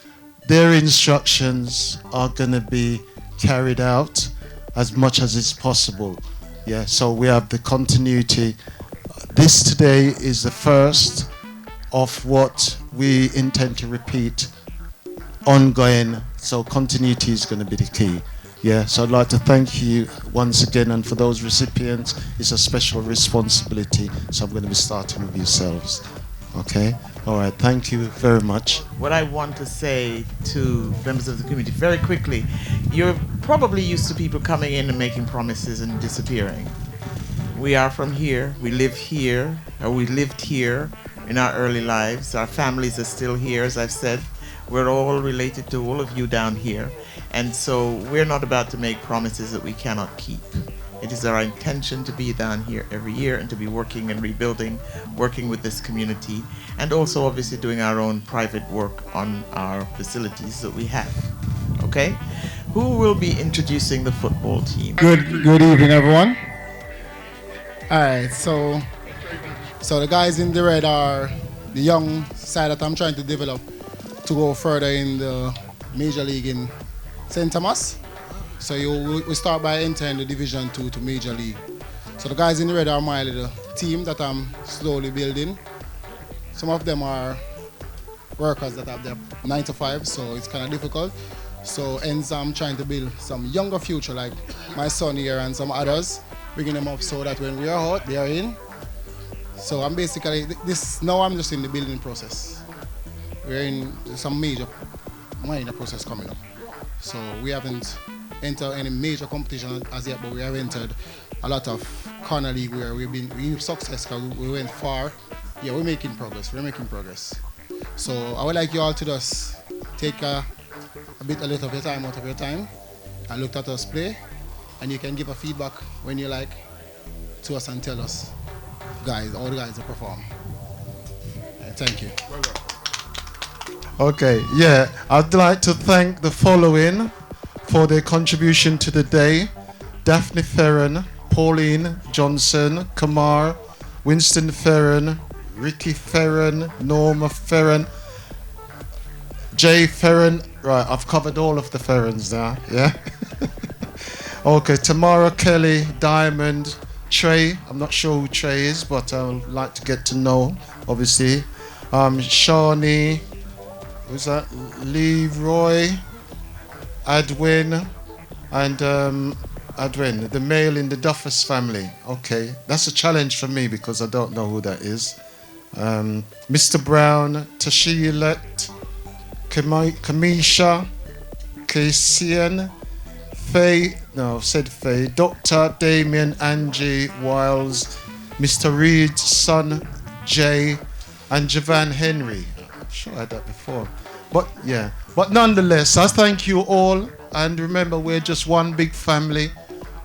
their instructions are going to be carried out as much as is possible. Yeah, so we have the continuity. This today is the first of what we intend to repeat ongoing, so continuity is going to be the key. Yeah, so I'd like to thank you once again, and for those recipients, it's a special responsibility, so I'm going to be starting with yourselves. Okay? All right, thank you very much. What I want to say to members of the community very quickly, you're probably used to people coming in and making promises and disappearing. We are from here, we live here, or we lived here in our early lives. Our families are still here, as I've said. We're all related to all of you down here. And so we're not about to make promises that we cannot keep. It is our intention to be down here every year and to be working and rebuilding, working with this community, and also obviously doing our own private work on our facilities that we have. Okay? Who will be introducing the football team? Good evening, everyone. All right, so the guys in the red are the young side that I'm trying to develop to go further in the Major League in St. Thomas. So we start by entering the Division 2 to Major League. So the guys in the red are my little team that I'm slowly building. Some of them are workers that have their 9 to 5, so it's kind of difficult. So hence I'm trying to build some younger future, like my son here and some others, bringing them up so that when we are out, they are in. So I'm basically, now I'm just in the building process. We're in some minor process coming up. So we haven't entered any major competition as yet, but we have entered a lot of corner league where we've successful. We went far. Yeah, we're making progress. So I would like you all to just take a little of your time out of your time and look at us play, and you can give a feedback when you like to us and tell us, guys, all the guys that perform. Thank you. Okay, yeah, I'd like to thank the following for their contribution to the day: Daphne Ferron, Pauline Johnson, Kamar, Winston Ferron, Ricky Ferron, Norma Ferron, Jay Ferron. Right, I've covered all of the Ferrons now, yeah? Okay, Tamara Kelly, Diamond, Trey. I'm not sure who Trey is, but I would like to get to know, obviously. Shawnee, who's that? Leroy, Adwin, and Adwin, the male in the Duffus family. Okay, that's a challenge for me because I don't know who that is. Mr. Brown, Tashilet, Kamisha, Kasian, Faye, Dr. Damien, Angie, Wiles, Mr. Reid's son, Jay, and Javaughn Henry. I'm sure I had that before. But yeah, but nonetheless, I thank you all. And remember, we're just one big family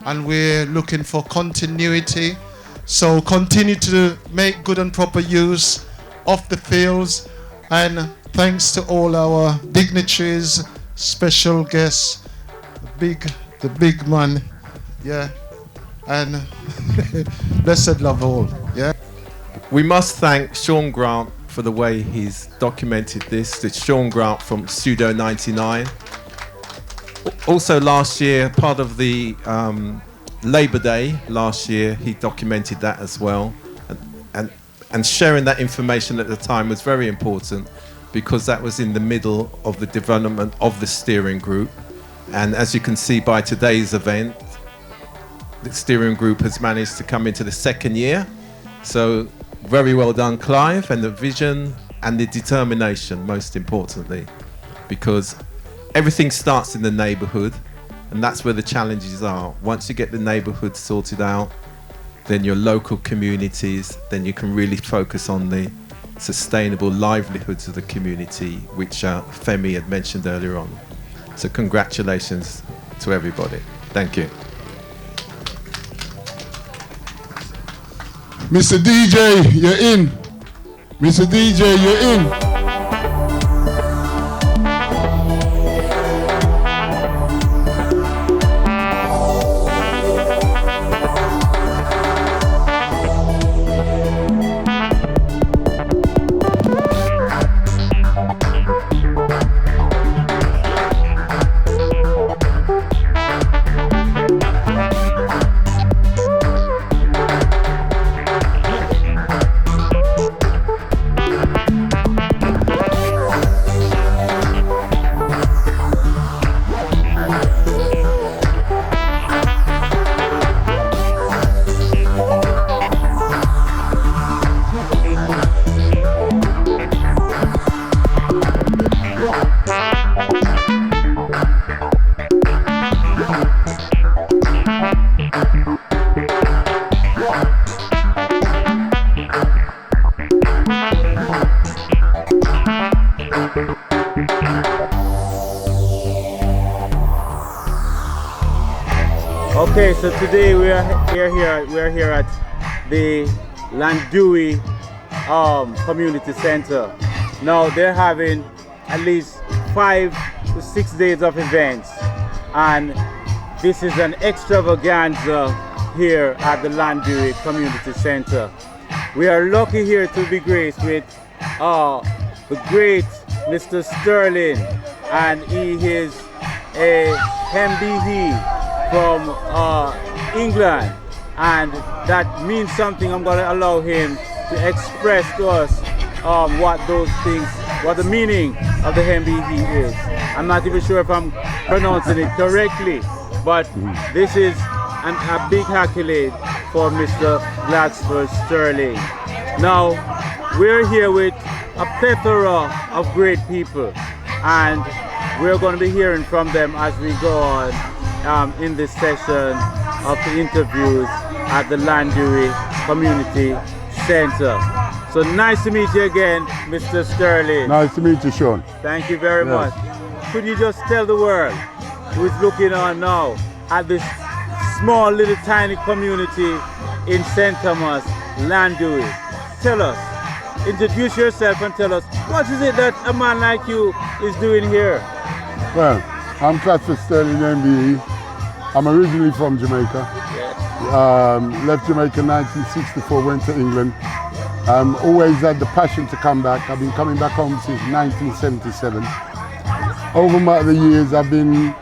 and we're looking for continuity. So continue to make good and proper use of the fields. And thanks to all our dignitaries, special guests, the big man, yeah, and blessed love all, yeah. We must thank Sean Grant for the way he's documented this. It's Sean Grant from Pseudo 99. Also last year, part of the Labour Day last year, he documented that as well. And sharing that information at the time was very important because that was in the middle of the development of the steering group. And as you can see by today's event, the steering group has managed to come into the second year. So very well done, Clive, and the vision and the determination, most importantly, because everything starts in the neighbourhood, and that's where the challenges are. Once you get the neighbourhood sorted out, then your local communities, then you can really focus on the sustainable livelihoods of the community, which Femi had mentioned earlier on. So congratulations to everybody. Thank you. Mr. DJ, you're in. Mr. DJ, you're in. Okay, so today we are here at the Llandewey Community Center. Now they're having at least 5 to 6 days of events, and this is an extravaganza here at the Llandewey Community Center. We are lucky here to be graced with the great Mr. Stirling, and he is a MBE from England, and that means something. I'm going to allow him to express to us what the meaning of the MBE is. I'm not even sure if I'm pronouncing it correctly, but this is a big accolade for Mr. Clasford Stirling. Now, we're here with a plethora of great people, and we're going to be hearing from them as we go on in this session of the interviews at the Llandewey Community Center. So nice to meet you again, Mr. Stirling. Nice to meet you, Sean. Thank you very much. Could you just tell the world who is looking on now at this small little tiny community in St. Thomas, Llandewey? Tell us, introduce yourself and tell us, what is it that a man like you is doing here? Well, I'm Clasford Stirling, MBE. I'm originally from Jamaica. Left Jamaica in 1964, went to England. Always had the passion to come back. I've been coming back home since 1977. Over the years, I've been,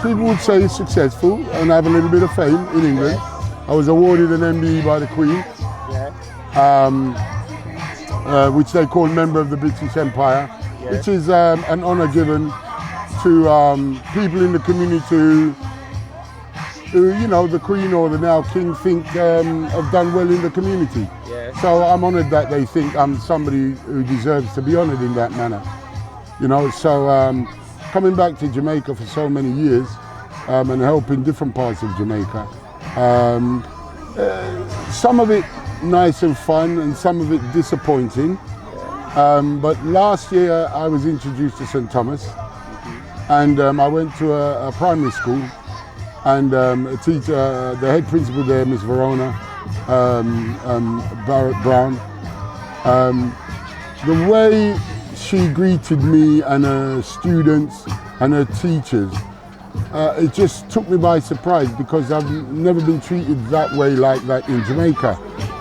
people would say, successful and have a little bit of fame in England. I was awarded an MBE by the Queen, which they call Member of the British Empire, which is an honour given to people in the community who, you know, the Queen or the now King think have done well in the community. So I'm honoured that they think I'm somebody who deserves to be honoured in that manner. You know, so coming back to Jamaica for so many years and helping different parts of Jamaica, some of it nice and fun and some of it disappointing. But last year I was introduced to St. Thomas, and I went to a primary school, and a teacher, the head principal there, Miss Verona Barrett Brown, the way she greeted me and her students and her teachers, it just took me by surprise, because I've never been treated that way like that in Jamaica.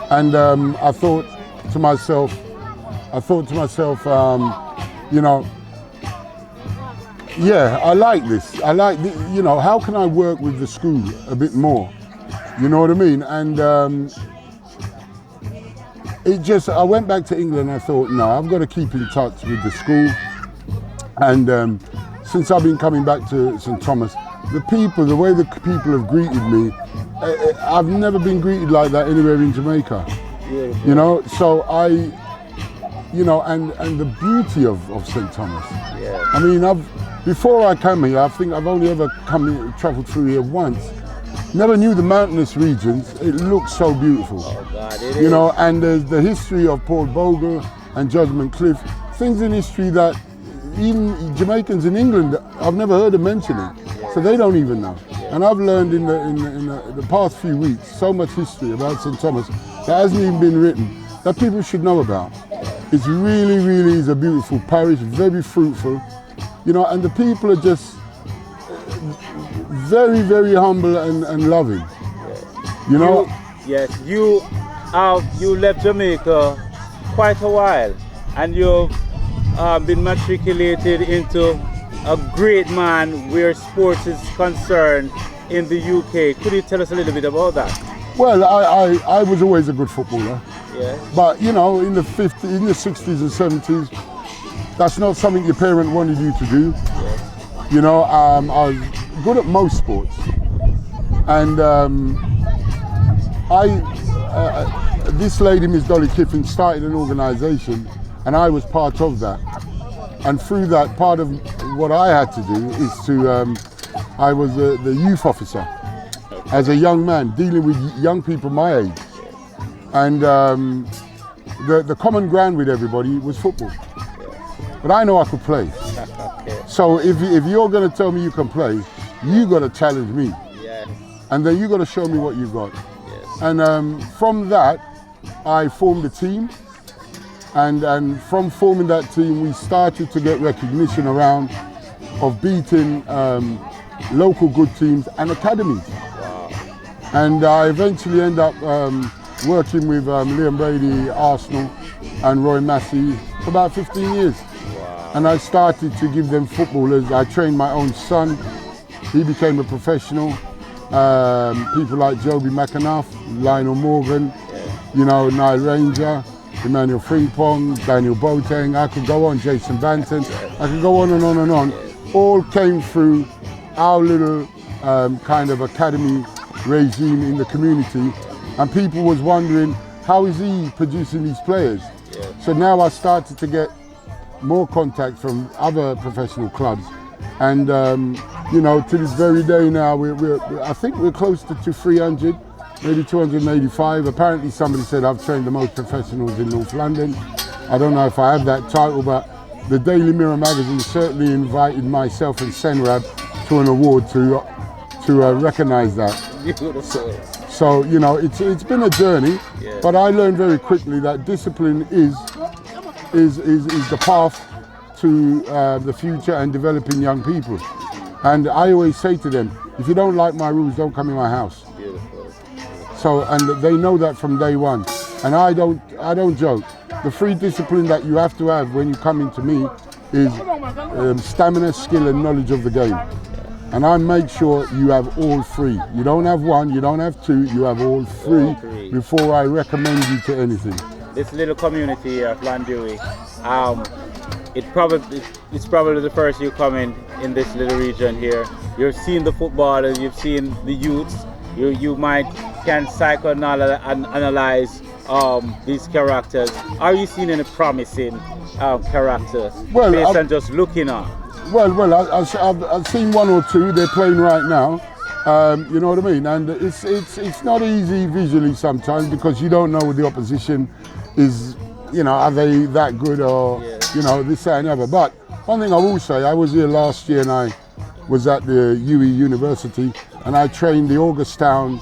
And I thought to myself, you know, yeah, I like this. I like, you know, how can I work with the school a bit more? You know what I mean? And I went back to England and I thought, no, I've got to keep in touch with the school. And since I've been coming back to St. Thomas, the way the people have greeted me, I've never been greeted like that anywhere in Jamaica. You know, so you know, and the beauty of St. Thomas. I mean, before I came here, I think I've only ever travelled through here once. Never knew the mountainous regions. It looks so beautiful. Oh God, you know, and there's the history of Port Bogle and Judgment Cliff, things in history that even Jamaicans in England, I've never heard them mentioning. So they don't even know. And I've learned in the past few weeks so much history about St. Thomas that hasn't even been written, that people should know about. It's really, really is a beautiful parish, very fruitful, you know, and the people are just very, very humble and loving, you know. You left Jamaica quite a while, and you've been matriculated into a great man where sports is concerned in the UK. Could you tell us a little bit about that? Well, I was always a good footballer. Yes. But you know, in the 60s and 70s, that's not something your parent wanted you to do. Yes. You know, I was good at most sports, and this lady, Miss Dolly Kiffin, started an organisation, and I was part of that. And through that, part of what I had to do is to, I was the youth officer as a young man, dealing with young people my age. And the common ground with everybody was football. But I know I could play. So if you're going to tell me you can play, you got to challenge me. and then you got to show me what you got. And from that, I formed a team, and from forming that team, we started to get recognition around of beating local good teams and academies. And I eventually end up working with Liam Brady, Arsenal, and Roy Massey for about 15 years. And I started to give them footballers. I trained my own son. He became a professional. People like Joby McAnuff, Lionel Morgan, you know, Nile Ranger, Emmanuel Frimpong, Daniel Boateng. I could go on, Jason Banton. I could go on and on and on. All came through our little kind of academy regime in the community, and people was wondering, how is he producing these players? So now I started to get more contact from other professional clubs, and you know, to this very day now, I think we're close to 300, maybe 285. Apparently somebody said I've trained the most professionals in North London. I don't know if I have that title, but the Daily Mirror magazine certainly invited myself and Senrab to an award to recognise that. So, you know, it's been a journey, but I learned very quickly that discipline is the path to the future and developing young people. And I always say to them, if you don't like my rules, don't come in my house. So, and they know that from day one. And I don't joke. The free discipline that you have to have when you come into me is stamina, skill and knowledge of the game. And I make sure you have all three. You don't have one, you don't have two, you have all three before I recommend you to anything. This little community here at Llandewey, it's probably the first you come in this little region here. You've seen the footballers, you've seen the youths, you can psychoanalyze these characters. Are you seeing any promising characters based on just looking at? Well, I've seen one or two. They're playing right now. You know what I mean? And it's not easy visually sometimes because you don't know what the opposition is. You know, are they that good or you know this, that, and the other. But one thing I will say, I was here last year and I was at the UE University and I trained the Augustown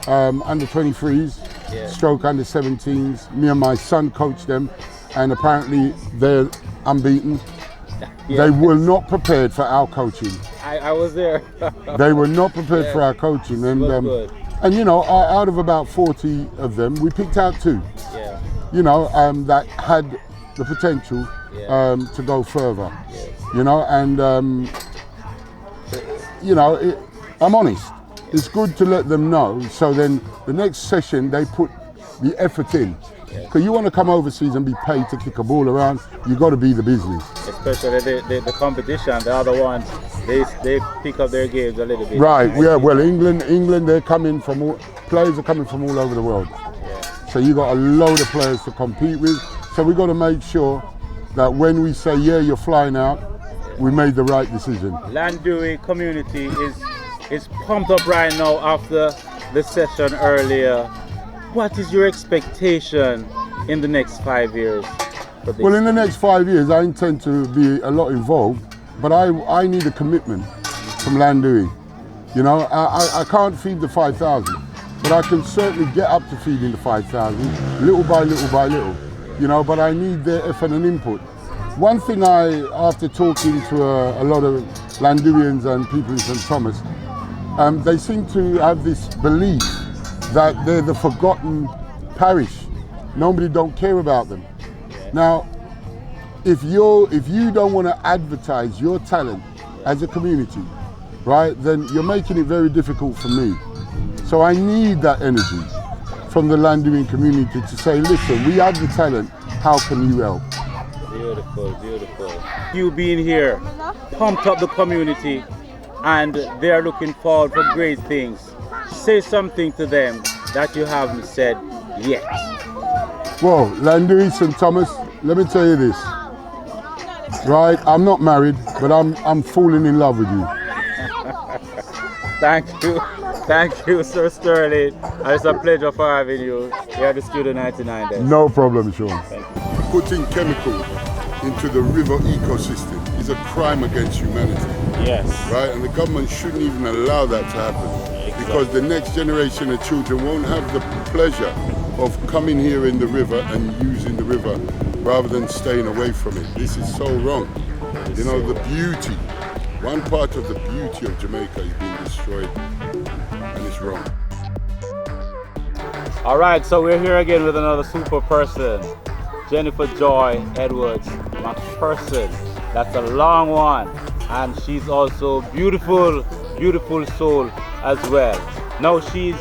under 23s, stroke under 17s. Me and my son coached them, and apparently they're unbeaten. They were not prepared for our coaching. I was there. They were not prepared for our coaching, and you know, out of about 40 of them, we picked out 2. You know, that had the potential to go further. You know, and you know, I'm honest. It's good to let them know, so then the next session they put the effort in. Because you want to come overseas and be paid to kick a ball around, you got to be the business. Especially the competition, the other ones, they pick up their games a little bit. Right, yeah, well England, they're coming from players are coming from all over the world. So you got a load of players to compete with. So we got to make sure that when we say, yeah, you're flying out, we made the right decision. Llandewey community is pumped up right now after the session earlier. What is your expectation in the next 5 years? Well, in the next 5 years, I intend to be a lot involved, but I need a commitment from Llandewey. You know, I can't feed the 5,000, but I can certainly get up to feeding the 5,000, little by little by little. You know, but I need their effort and input. One thing after talking to a lot of Llandewians and people in St. Thomas, they seem to have this belief that they're the forgotten parish. Nobody don't care about them. Now, if you don't want to advertise your talent as a community, right, then you're making it very difficult for me. So I need that energy from the Llandewian community to say, listen, we have the talent, how can you help? Beautiful, beautiful. You being here, pumped up the community, and they're looking forward for great things. Say something to them that you haven't said yet. Well, Llandewey, St. Thomas, let me tell you this. Right, I'm not married, but I'm falling in love with you. Thank you, Sir Stirling. It's a pleasure for having you here at the Studio 99 Days. No problem, Sean. Putting chemicals into the river ecosystem is a crime against humanity. Yes. Right, and the government shouldn't even allow that to happen. because the next generation of children won't have the pleasure of coming here in the river and using the river rather than staying away from it. This is so wrong. You know, the beauty, one part of the beauty of Jamaica is being destroyed, and it's wrong. All right, so we're here again with another super person, Jennifer Joy Edwards McFerson. That's a long one, and she's also beautiful, beautiful soul as well. Now she's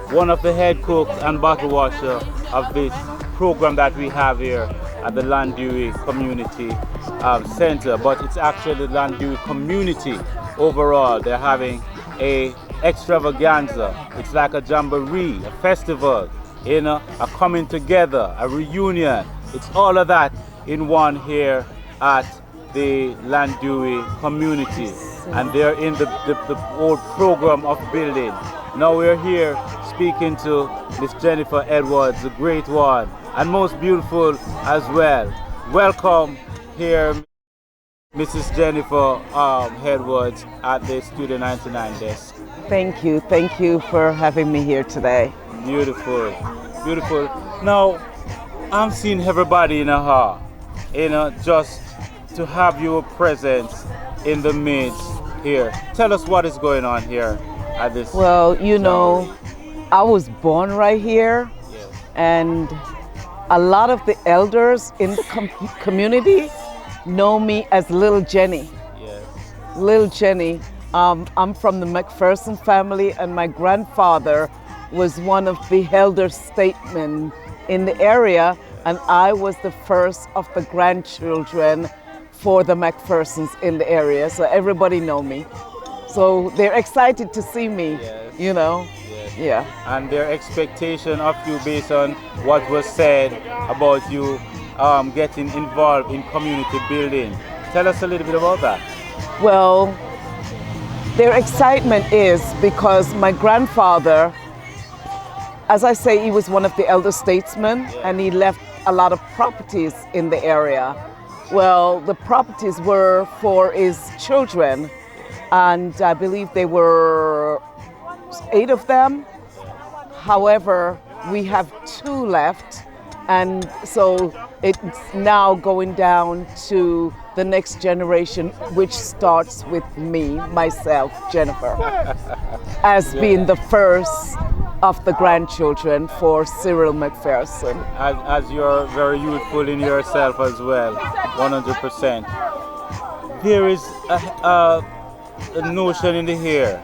one of the head cooks and bottle washer of this program that we have here at the Llandewey Community Center, but it's actually the Llandewey community overall. They're having a extravaganza. It's like a jamboree, a festival, you know, a coming together, a reunion. It's all of that in one here at the Llandewey community, and they're in the old program of building. Now we're here speaking to Miss Jennifer Edwards, the great one, and most beautiful as well. Welcome here, Mrs. Jennifer Edwards at the Studio 99 desk. Thank you for having me here today. Beautiful, beautiful. Now, I'm seeing everybody in a heart, you know, just to have your presence in the midst here. Tell us what is going on here at this. Well, you know, I was born right here, and a lot of the elders in the community know me as Little Jenny. Yes. Little Jenny. I'm from the McFerson family, and my grandfather was one of the elder statesmen in the area, and I was the first of the grandchildren for the McPhersons in the area, so everybody know me. So they're excited to see me, you know. Yes. Yeah. And their expectation of you based on what was said about you getting involved in community building. Tell us a little bit about that. Well, their excitement is because my grandfather, as I say, he was one of the elder statesmen, and he left a lot of properties in the area. Well, the properties were for his children, and I believe there were 8 of them. However, we have 2 left, and so it's now going down to the next generation, which starts with me, myself, Jennifer, as being the first of the grandchildren for Cyril McPherson. As you're very youthful in yourself as well, 100%. There is a notion in the air,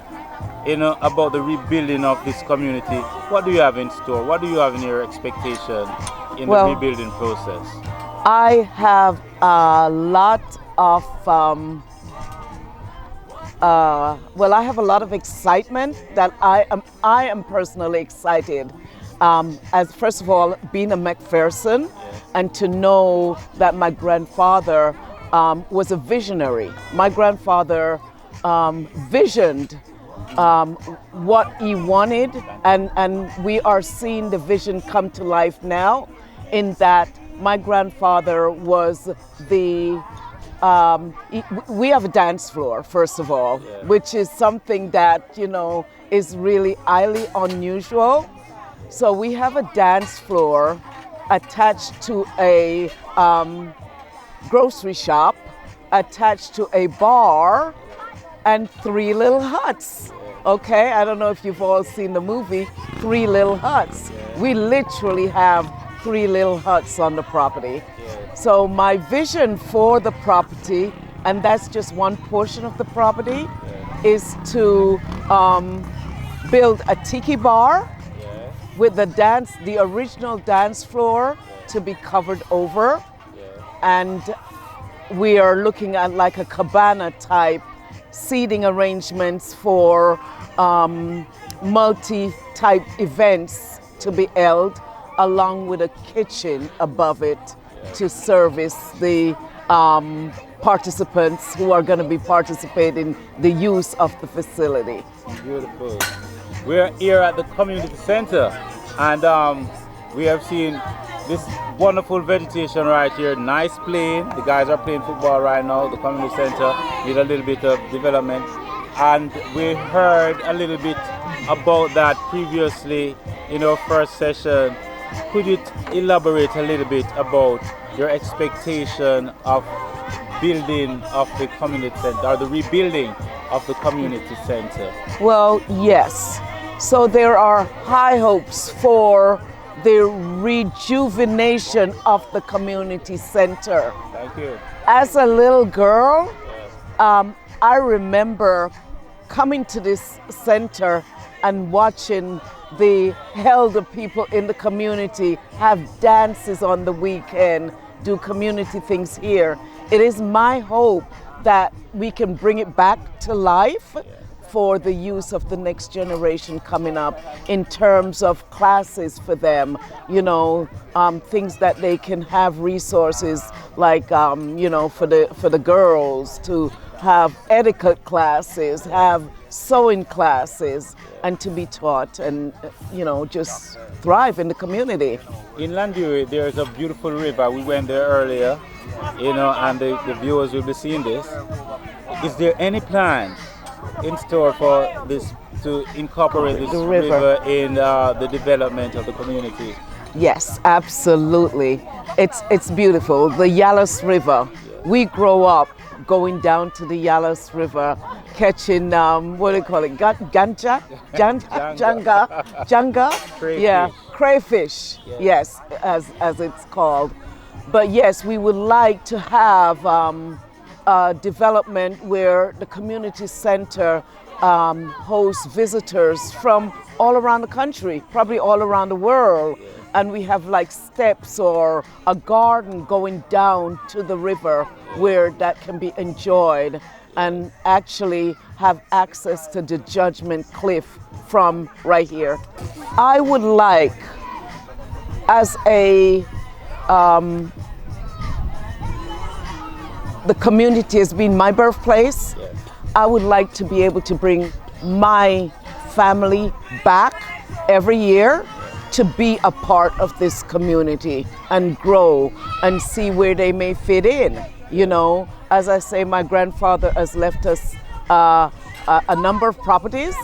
you know, about the rebuilding of this community. What do you have in store? What do you have in your expectation in the rebuilding process? I have a lot of, I have a lot of excitement that I am personally excited. As first of all, being a McPherson, and to know that my grandfather was a visionary. My grandfather visioned what he wanted, and we are seeing the vision come to life now, in that my grandfather was the we have a dance floor, first of all, which is something that, you know, is really highly unusual. So we have a dance floor attached to a grocery shop, attached to a bar, and 3 little huts. Okay, I don't know if you've all seen the movie 3 Little Huts. We literally have 3 little huts on the property. So my vision for the property, and that's just one portion of the property, is to build a tiki bar with the original dance floor to be covered over. And we are looking at like a cabana type seating arrangements for multi-type events to be held, along with a kitchen above it to service the participants who are going to be participating in the use of the facility. Beautiful. We're here at the community center, and we have seen this wonderful vegetation right here. Nice playing. The guys are playing football right now. The community center need a little bit of development, and we heard a little bit about that previously in our first session. Could you elaborate a little bit about your expectation of building of the community center, or the rebuilding of the community center? Well, yes. So there are high hopes for the rejuvenation of the community center. Thank you. As a little girl, I remember coming to this center and watching the elder people in the community have dances on the weekend, do community things here. It is my hope that we can bring it back to life for the use of the next generation coming up, in terms of classes for them, you know, things that they can have, resources like, you know, for the girls to have etiquette classes, have sewing classes, and to be taught and, you know, just thrive in the community. In Llandewey, there is a beautiful river. We went there earlier, you know, and the viewers will be seeing this. Is there any plan in store for this, to incorporate this river in the development of the community? Yes, absolutely. It's beautiful. The Yalas River. We grow up going down to the Yalas River, catching what do you call it? Janga? Crayfish. Yeah, crayfish. Yes, as it's called. But yes, we would like to have development where the community center hosts visitors from all around the country, probably all around the world. And we have like steps or a garden going down to the river where that can be enjoyed, and actually have access to the Judgment Cliff from right here. I would like, as a the community has been my birthplace, I would like to be able to bring my family back every year to be a part of this community and grow and see where they may fit in. You know, as I say, my grandfather has left us a number of properties.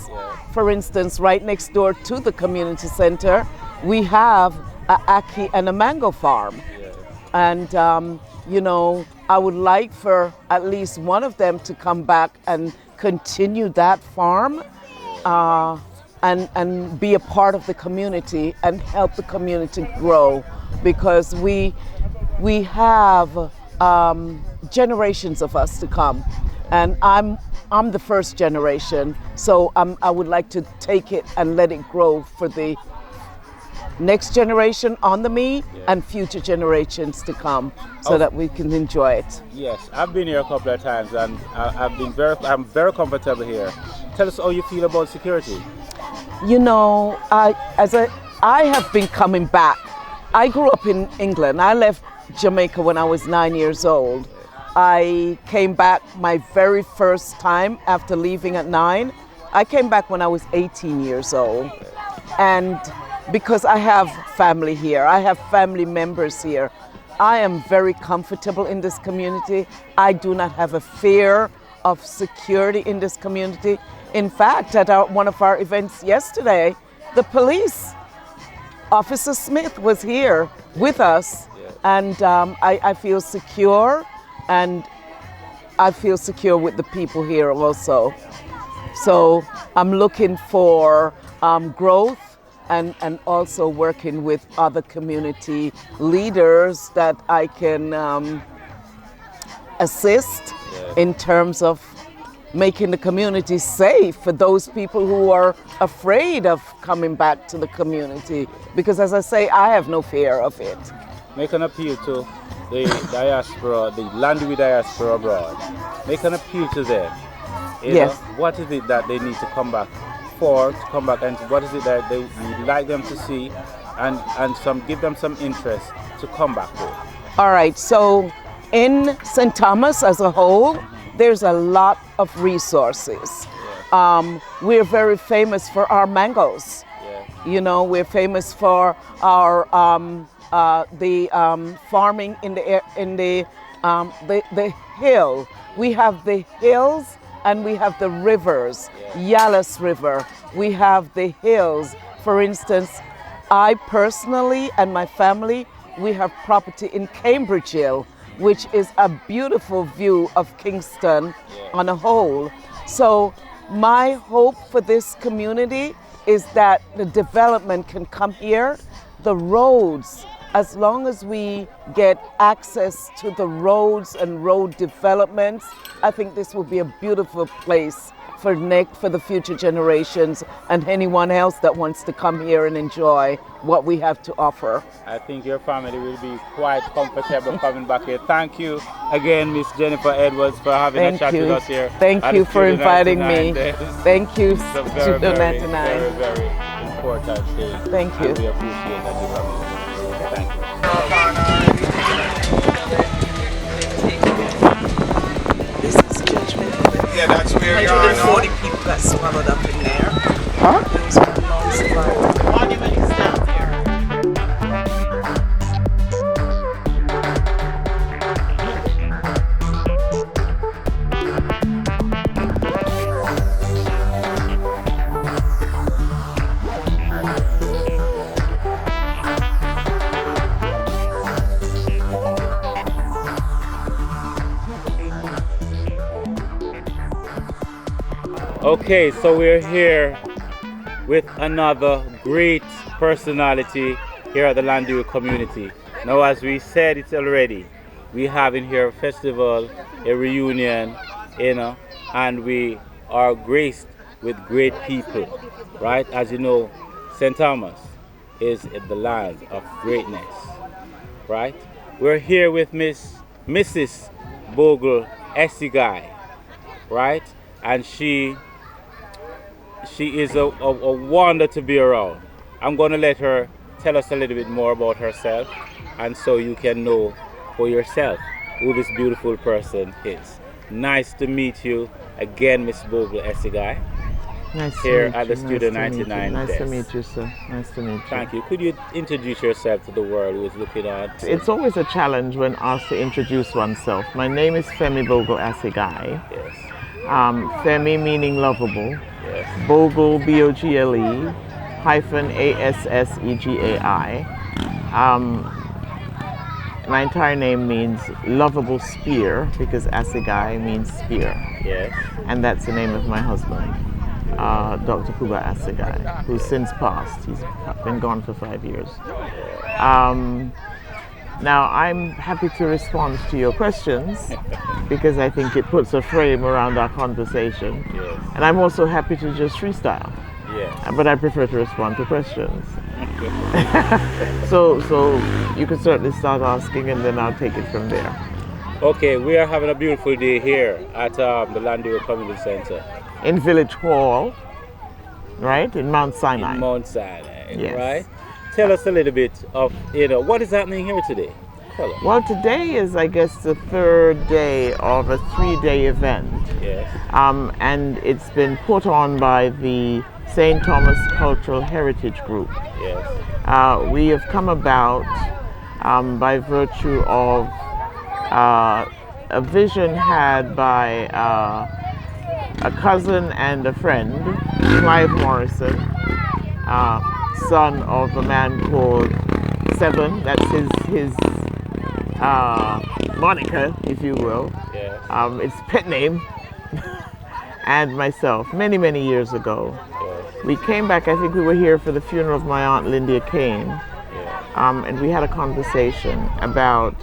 For instance, right next door to the community center, we have a ackee and a mango farm. And, you know, I would like for at least one of them to come back and continue that farm. And be a part of the community and help the community grow, because we have generations of us to come, and I'm the first generation, so I would like to take it and let it grow for the next generation under me and future generations to come, so that we can enjoy it. Yes, I've been here a couple of times, and I'm very comfortable here. Tell us how you feel about security. You know, I have been coming back. I grew up in England. I left Jamaica when I was 9 years old. I came back my very first time after leaving at 9. I came back when I was 18 years old. And because I have family here, I have family members here, I am very comfortable in this community. I do not have a fear of security in this community. In fact, at one of our events yesterday, the police, Officer Smith, was here with us, and I feel secure, and I feel secure with the people here also. So I'm looking for growth, and also working with other community leaders that I can assist in terms of making the community safe for those people who are afraid of coming back to the community. Because as I say, I have no fear of it. Make an appeal to the diaspora, the Llandewey diaspora abroad. Make an appeal to them. You know, what is it that they need to come back for, and what is it that they would like them to see, and give them some interest to come back for. All right, so in St. Thomas as a whole, there's a lot of resources. We're very famous for our mangoes. You know, we're famous for our farming in the hill. We have the hills and we have the rivers. Yalas River, we have the hills. For instance, I personally and my family, we have property in Cambridge Hill, which is a beautiful view of Kingston on a whole. So my hope for this community is that the development can come here. The roads, as long as we get access to the roads and road developments, I think this will be a beautiful place for Nick, for the future generations, and anyone else that wants to come here and enjoy what we have to offer. I think your family will be quite comfortable coming back here. Thank you again, Miss Jennifer Edwards, for having a chat with us here. Thank you for inviting me. Thank you, It's a Studio 99. very important thing. Thank you. And we appreciate that you coming. Thank you. This is Judgment. Yeah, that's where you are 140 now. people got swallowed up in there. Huh? Those were long survivors. The monument is down there. Okay, so we're here with another great personality here at the Llandewey community. Now, as we said it already, we have in here a festival, a reunion, you know, and we are graced with great people, right? As you know, St. Thomas is the land of greatness, right? We're here with Mrs. Bogle-Assegai, right? And she is a wonder to be around. I'm going to let her tell us a little bit more about herself, and so you can know for yourself who this beautiful person is. Nice to meet you again, Miss Bogle-Assegai. Nice here to meet at the you. Studio Nice to meet 99 you. Nice desk. to meet you, sir. Nice to meet you. Thank you. Could you introduce yourself to the world who is looking on? It's always a challenge when asked to introduce oneself. My name is Femi Bogle-Assegai. Yes. Femi meaning lovable. Yes. Bogle, B-O-G-L-E, hyphen A-S-S-E-G-A-I. My entire name means lovable spear because Assegai means spear. Yes. And that's the name of my husband, Dr. Bogle-Assegai, who's since passed. He's been gone for 5 years. Now, I'm happy to respond to your questions because I think it puts a frame around our conversation. Yes. And I'm also happy to just freestyle. Yes. But I prefer to respond to questions. So you can certainly start asking and then I'll take it from there. Okay, we are having a beautiful day here at the Llandewey Community Center. In Village Hall, right? In Mount Sinai. In Mount Sinai, yes. Right? Tell us a little bit of, what is happening here today? Tell us. Well, today is, I guess, the third day of a 3-day event. Yes. And it's been put on by the St. Thomas Cultural Heritage Group. Yes. We have come about by virtue of a vision had by a cousin and a friend, Clive Morrison, son of a man called Seven. That's his moniker, if you will. Yes. It's pet name. And myself, many, many years ago. Yes. We came back, I think we were here for the funeral of my aunt Linda Cain. Yes. And we had a conversation about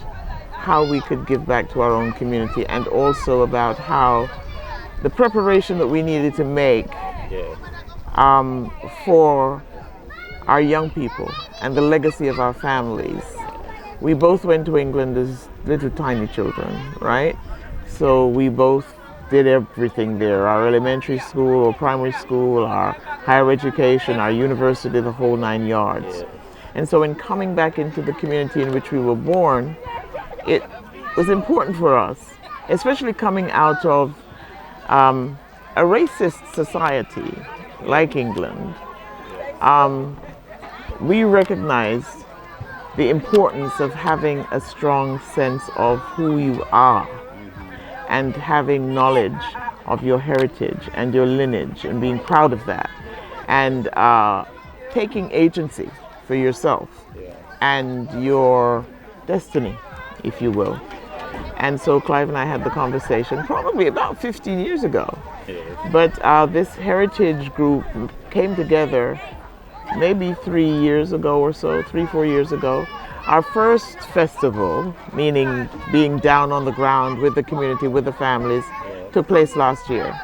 how we could give back to our own community and also about how the preparation that we needed to make Yes. for our young people and the legacy of our families. We both went to England as little tiny children, right? So we both did everything there, our elementary school or primary school, our higher education, our university, the whole 9 yards. Yes. And so in coming back into the community in which we were born, it was important for us, especially coming out of a racist society like England. We recognized the importance of having a strong sense of who you are and having knowledge of your heritage and your lineage and being proud of that. and taking agency for yourself and your destiny, if you will. And so Clive and I had the conversation probably about 15 years ago. But this heritage group came together maybe 3 years ago or so, 3-4 years ago. Our first festival, meaning being down on the ground with the community, with the families, took place last year.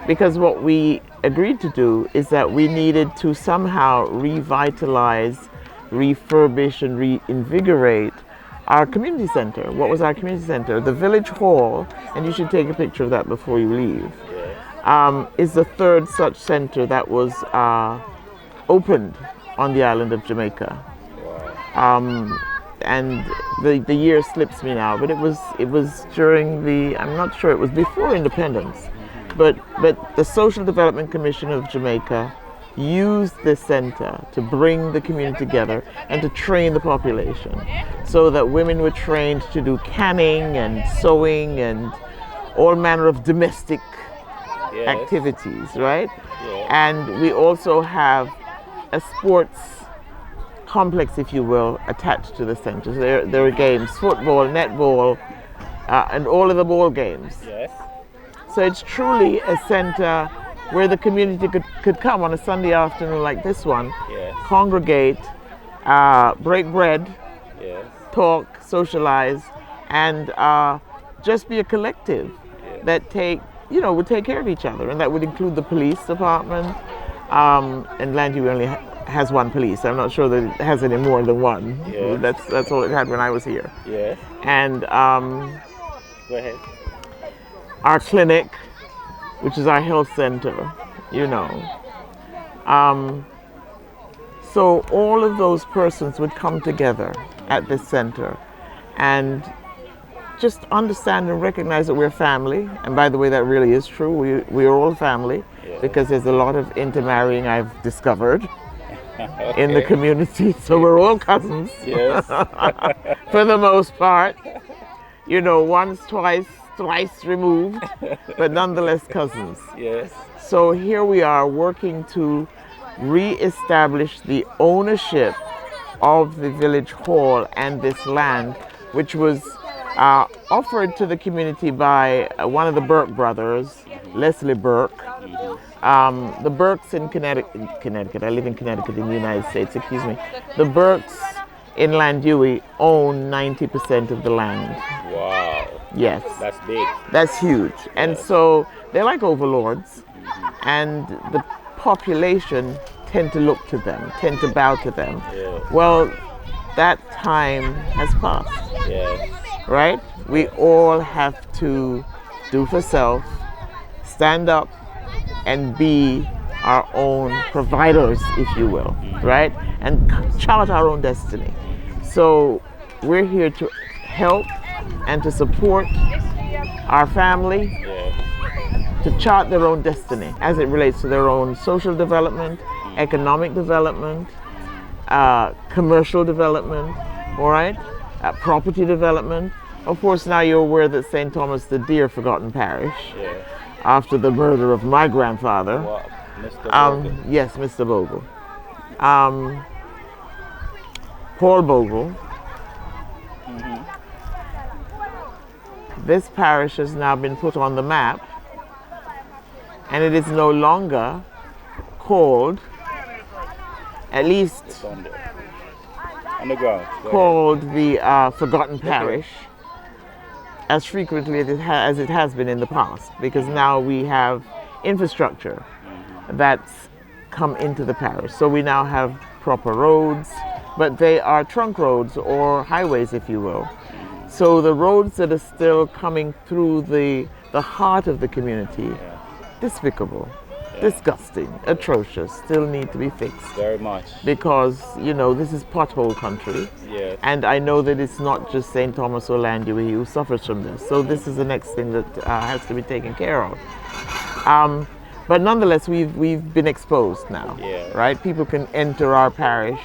Because what we agreed to do is that we needed to somehow revitalize, refurbish, and reinvigorate our community center. What was our community center? The village hall, and you should take a picture of that before you leave, is the third such center that was opened on the island of Jamaica. And the year slips me now, but it was during the, I'm not sure, it was before independence, but the Social Development Commission of Jamaica used this center to bring the community together and to train the population, so that women were trained to do canning and sewing and all manner of domestic activities, right? And we also have a sports complex, if you will, attached to the center. So there are games, football, netball, and all of the ball games. So it's truly a center where the community could come on a Sunday afternoon like this one, congregate, break bread, talk, socialize, and just be a collective that would take care of each other, and that would include the police department. And Llandewey only has one police. I'm not sure that it has any more than one. That's all it had when I was here. And Go ahead. Our clinic, which is our health center, so all of those persons would come together at this center and just understand and recognize that we're family. And by the way, that really is true. We are all family, because there's a lot of intermarrying I've discovered in the community. So we're all cousins, for the most part. Once, twice, thrice removed, but nonetheless cousins. So here we are working to re-establish the ownership of the village hall and this land, which was offered to the community by one of the Burke brothers, Leslie Burke. The Burkes in Connecticut, I live in Connecticut in the United States, excuse me. The Burkes in Llandewey own 90% of the land. Wow. Yes. That's big. That's huge. And so they're like overlords, and the population tend to look to them, tend to bow to them. Well, that time has passed, right? We all have to do for self, stand up, and be our own providers, if you will, right? And chart our own destiny. So we're here to help and to support our family to chart their own destiny as it relates to their own social development, economic development, commercial development, all right? Property development. Of course, now you're aware that St. Thomas, the dear forgotten parish, after the murder of my grandfather. Mr. Bogle. Yes, Mr. Bogle. Paul Bogle. This parish has now been put on the map, and it is no longer called, at least Underground. called the Forgotten Parish as frequently as it has been in the past, because now we have infrastructure that's come into the parish. So we now have proper roads, but they are trunk roads or highways, if you will. So the roads that are still coming through the heart of the community, despicable, disgusting, atrocious, still need to be fixed. Very much. Because, this is pothole country. And I know that it's not just St. Thomas or Llandewey who suffers from this. So this is the next thing that has to be taken care of. But nonetheless, we've been exposed now, right? People can enter our parish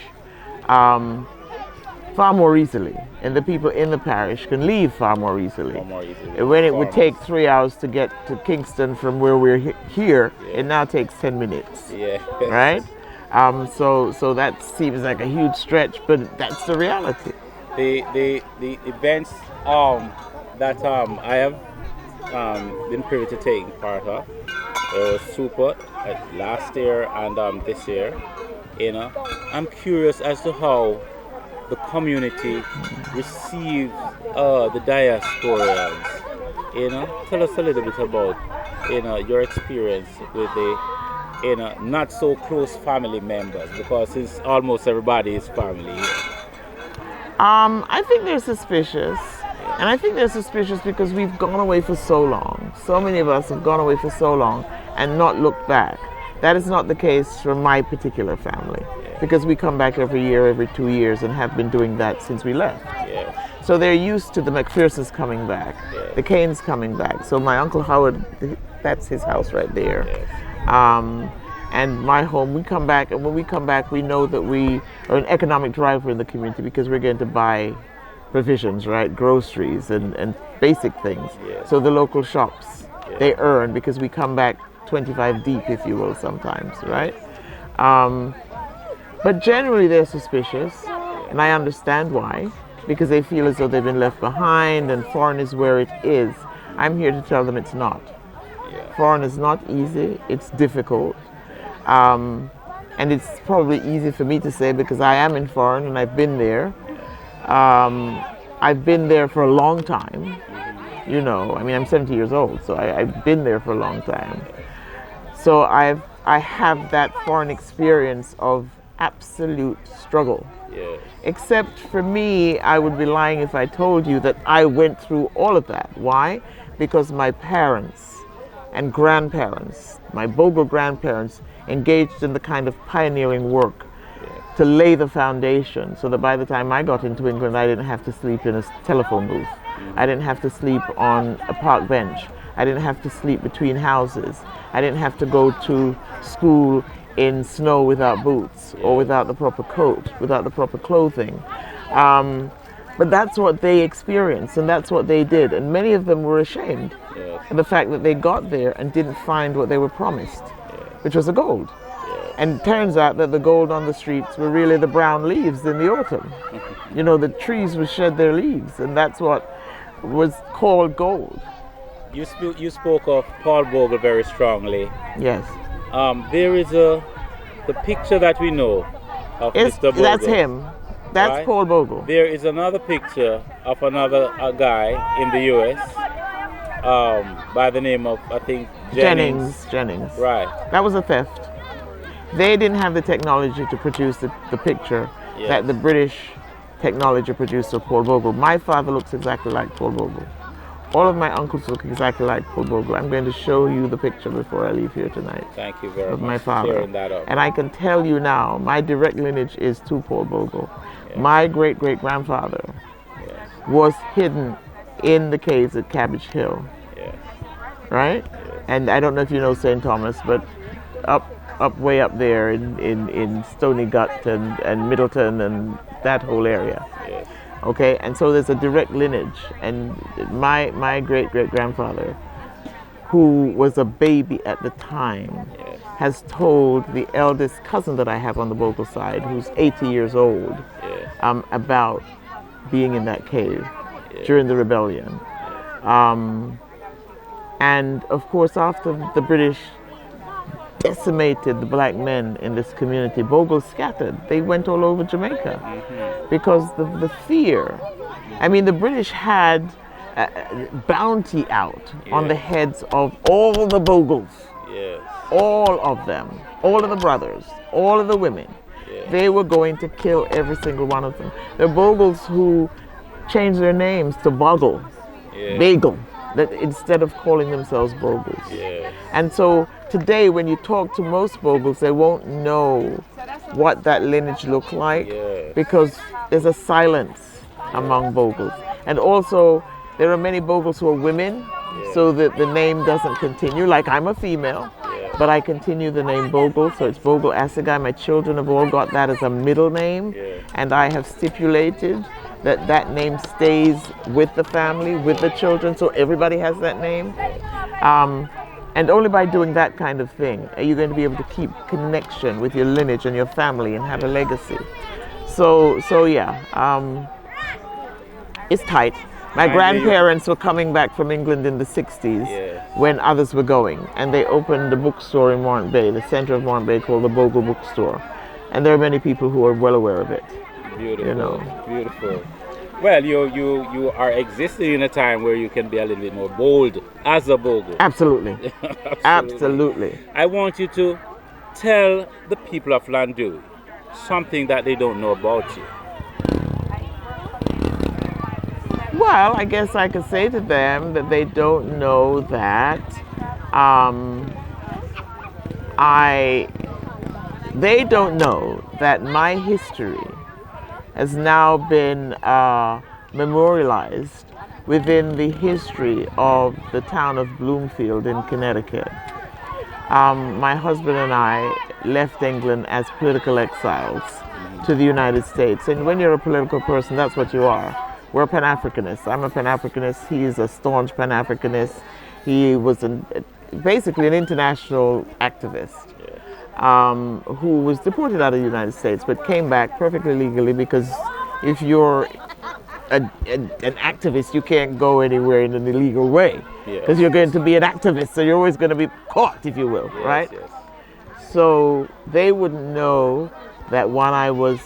far more easily, and the people in the parish can leave far more easily. When it would take 3 hours to get to Kingston from where we're here, it now takes 10 minutes. Right? So that seems like a huge stretch, but that's the reality. The events that I have been privy to taking part of, it was super last year and this year. You know, I'm curious as to how the community receives the diasporans. You know, tell us a little bit about your experience with the not so close family members, because since almost everybody is family. I think they're suspicious. And I think they're suspicious because we've gone away for so long. So many of us have gone away for so long and not looked back. That is not the case for my particular family, because we come back every year, every 2 years, and have been doing that since we left. So they're used to the McPhersons coming back, the Cains coming back. So my Uncle Howard, that's his house right there. And my home, we come back, and when we come back, we know that we are an economic driver in the community because we're going to buy provisions, right? Groceries and basic things. So the local shops, they earn because we come back 25 deep, if you will, sometimes, right? But generally they're suspicious, and I understand why, because they feel as though they've been left behind and foreign is where it is. I'm here to tell them it's not. Foreign is not easy, it's difficult. And it's probably easy for me to say because I am in foreign and I've been there. I've been there for a long time, you know. I mean, I'm 70 years old, so I've been there for a long time. So I have that foreign experience of absolute struggle. Except for me, I would be lying if I told you that I went through all of that. Why? Because my parents and grandparents, my Bogle grandparents, engaged in the kind of pioneering work to lay the foundation so that by the time I got into England, I didn't have to sleep in a telephone booth. I didn't have to sleep on a park bench. I didn't have to sleep between houses. I didn't have to go to school in snow without boots or without the proper coat, without the proper clothing. But that's what they experienced and that's what they did. And many of them were ashamed of the fact that they got there and didn't find what they were promised, which was the gold. And it turns out that the gold on the streets were really the brown leaves in the autumn. You know, the trees would shed their leaves, and that's what was called gold. You spoke of Paul Bogle very strongly. Yes. There is the picture that we know of Mr. Bogle. That's him. That's right? Paul Bogle. There is another picture of another guy in the U.S. By the name of, I think, Jennings. Right. That was a theft. They didn't have the technology to produce the picture that the British technology produced of Paul Bogle. My father looks exactly like Paul Bogle. All of my uncles look exactly like Paul Bogle. I'm going to show you the picture before I leave here tonight. Thank you very of much my father. for clearing that up. And I can tell you now, my direct lineage is to Paul Bogle. My great-great-grandfather was hidden in the caves at Cabbage Hill. Right? And I don't know if you know St. Thomas, but way up there in Stony Gut and Middleton and that whole area. Okay, and so there's a direct lineage, and my great-great-grandfather, who was a baby at the time, has told the eldest cousin that I have on the Bogle side, who's 80 years old, about being in that cave during the rebellion. And of course, after the British decimated the black men in this community, Bogle scattered. They went all over Jamaica because the fear. I mean, the British had bounty out on the heads of all the Bogles, all of them, all of the brothers, all of the women. They were going to kill every single one of them. The Bogles who changed their names to Bogle, Bagel, that instead of calling themselves Bogles. And so today when you talk to most Bogles, they won't know what that lineage looked like because there's a silence among Bogles. And also there are many Bogles who are women, so that the name doesn't continue. Like I'm a female, but I continue the name Bogle, so it's Bogle-Assegai. My children have all got that as a middle name, and I have stipulated that that name stays with the family, with the children, so everybody has that name. And only by doing that kind of thing are you going to be able to keep connection with your lineage and your family and have a legacy. So yeah, it's tight. My grandparents were coming back from England in the 60s when others were going, and they opened a bookstore in Morant Bay, the center of Morant Bay, called the Bogle Bookstore. And there are many people who are well aware of it. Beautiful, you know. beautiful. Well, you are existing in a time where you can be a little bit more bold as a Bogle. Absolutely. Absolutely. I want you to tell the people of Llandewey something that they don't know about you. Well, I guess I could say to them that they don't know that they don't know that my history has now been memorialized within the history of the town of Bloomfield in Connecticut. My husband and I left England as political exiles to the United States. And when you're a political person, that's what you are. We're Pan-Africanists. I'm a Pan-Africanist. He is a staunch Pan-Africanist. He was basically an international activist who was deported out of the United States but came back perfectly legally, because if you're an activist, you can't go anywhere in an illegal way, because you're going to be an activist, so you're always going to be caught, if you will, right? Yes. So they wouldn't know that when I was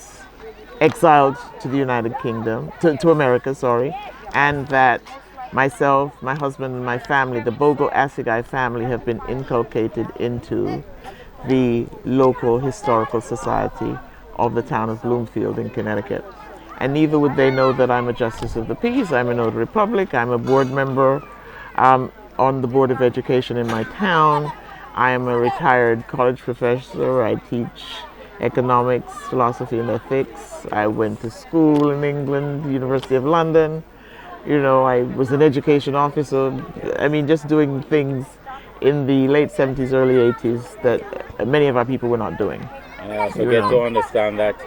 exiled to the United Kingdom, to America, sorry, and that myself, my husband, and my family, the Bogle-Assegai family, have been inculcated into the local historical society of the town of Bloomfield in Connecticut. And neither would they know that I'm a Justice of the Peace, I'm a Notary Public, I'm a board member on the Board of Education in my town. I am a retired college professor. I teach economics, philosophy, and ethics. I went to school in England, University of London. You know, I was an education officer. I mean, just doing things in the late 70s, early 80s that many of our people were not doing. And I also get to understand that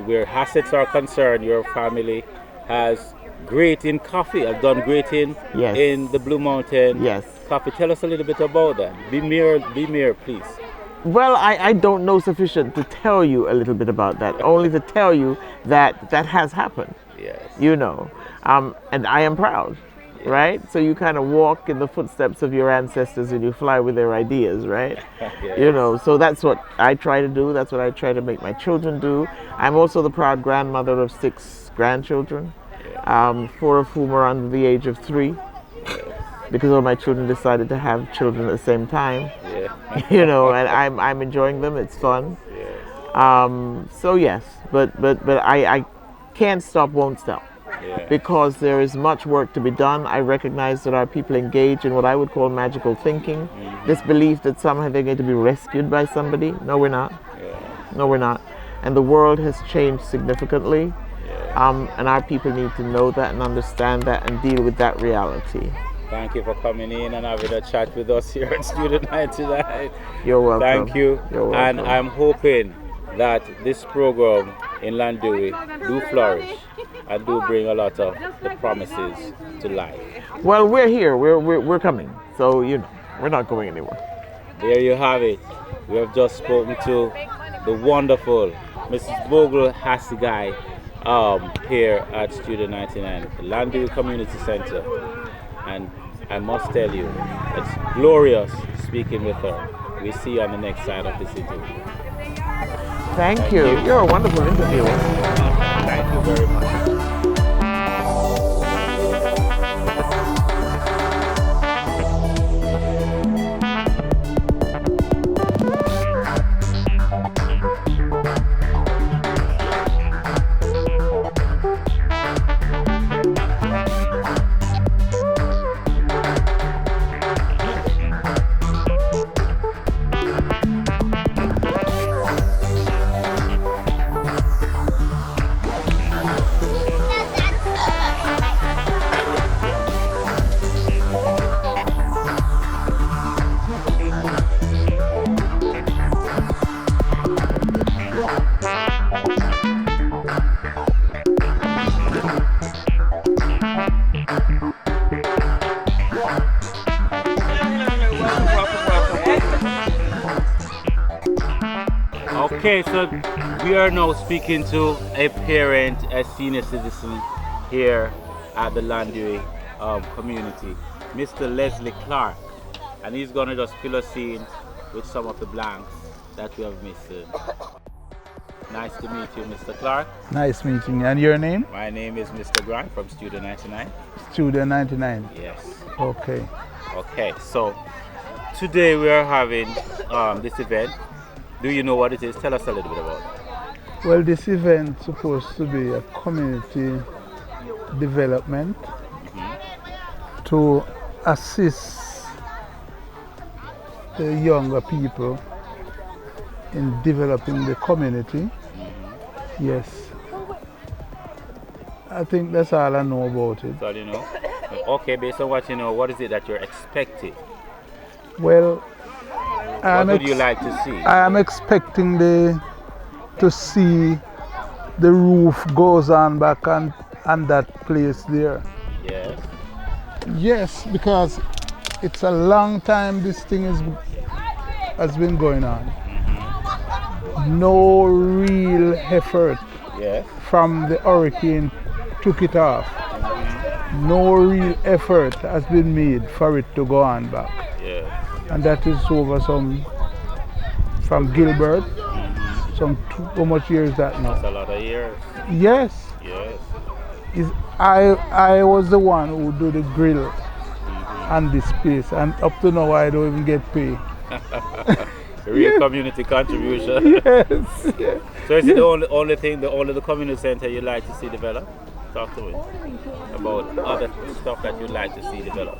where assets are concerned, your family has great in coffee, has done great in the Blue Mountain coffee. Tell us a little bit about that. Be mere, please. Well, I don't know sufficient to tell you a little bit about that, only to tell you that that has happened. Yes. You know, and I am proud, right? So you kind of walk in the footsteps of your ancestors and you fly with their ideas, right? You know, so that's what I try to do. That's what I try to make my children do. I'm also the proud grandmother of 6 grandchildren, 4 of whom are under the age of 3. Because all my children decided to have children at the same time, you know, and I'm enjoying them. It's fun. So yes, but I can't stop, won't stop, because there is much work to be done. I recognize that our people engage in what I would call magical thinking. This belief that somehow they're going to be rescued by somebody. No, we're not. No, we're not. And the world has changed significantly, and our people need to know that and understand that and deal with that reality. Thank you for coming in and having a chat with us here at Student 99. You're welcome. Thank you. You're welcome. And I'm hoping that this program in Llandewey do flourish and do bring a lot of the promises to life. Well, we're here. We're coming. So, you know, we're not going anywhere. There you have it. We have just spoken to the wonderful Mrs. Bogle-Assegai here at Student 99, the Llandewey Community Center. And I must tell you, it's glorious speaking with her. We see you on the next side of this interview. Thank you. You're a wonderful interviewer. Thank you very much. Okay, so we are now speaking to a parent, a senior citizen here at the Llandewey community, Mr. Leslie Clarke, and he's gonna just fill us in with some of the blanks that we have missed. Nice to meet you, Mr. Clarke. Nice meeting you. And your name? My name is Mr. Grant from Studio 99. Studio 99? Yes. Okay. Okay, so today we are having this event. Do you know what it is? Tell us a little bit about it. Well, this event is supposed to be a community development to assist the younger people in developing the community. Yes. I think that's all I know about it. That's all you know? Okay, based on what you know, what is it that you're expecting? Well, what would you like to see? I am expecting to see the roof goes on back on that place there. Yes. Yes, because it's a long time this thing has been going on. No real effort from the hurricane took it off. No real effort has been made for it to go on back. And that is over from Gilbert, how much years that now? That's a lot of years. Yes. Yes. I was the one who do the grill on this place, and up to now I don't even get paid. Real community contribution. Yes. So is it the only thing, the community center you'd like to see develop? Talk to me about other stuff that you'd like to see develop.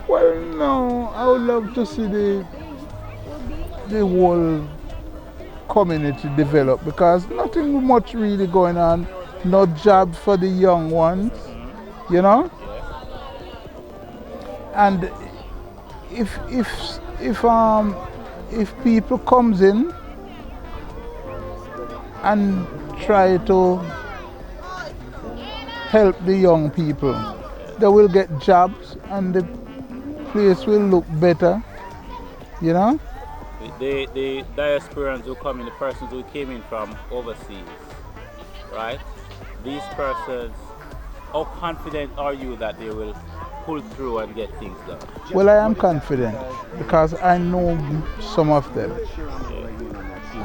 Well, no, I would love to see the whole community develop, because nothing much really going on. No jobs for the young ones, you know. And if people comes in and try to help the young people, they will get jobs and the place will look better, you know. The diasporans who come in, the persons who came in from overseas, right? These persons, how confident are you that they will pull through and get things done? Well, I am confident because I know some of them.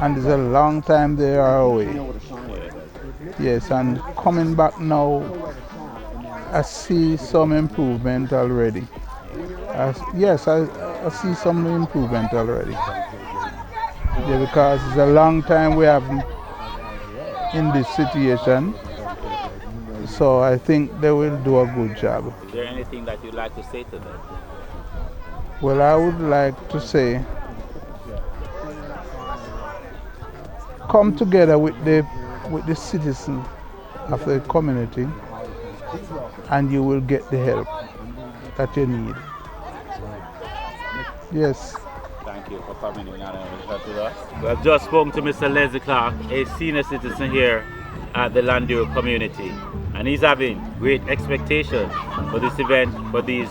And it's a long time they are away. Yes, and coming back now, I see some improvement already. Yes, I see some improvement already. Yeah, because it's a long time we have in this situation. So I think they will do a good job. Is there anything that you'd like to say to them? Well, I would like to say, come together with the citizens of the community and you will get the help that you need. Yes. Thank you for coming in and talking to us. We have just spoken to Mr. Leslie Clarke, a senior citizen here at the Llandewey community, and he's having great expectations for this event, for these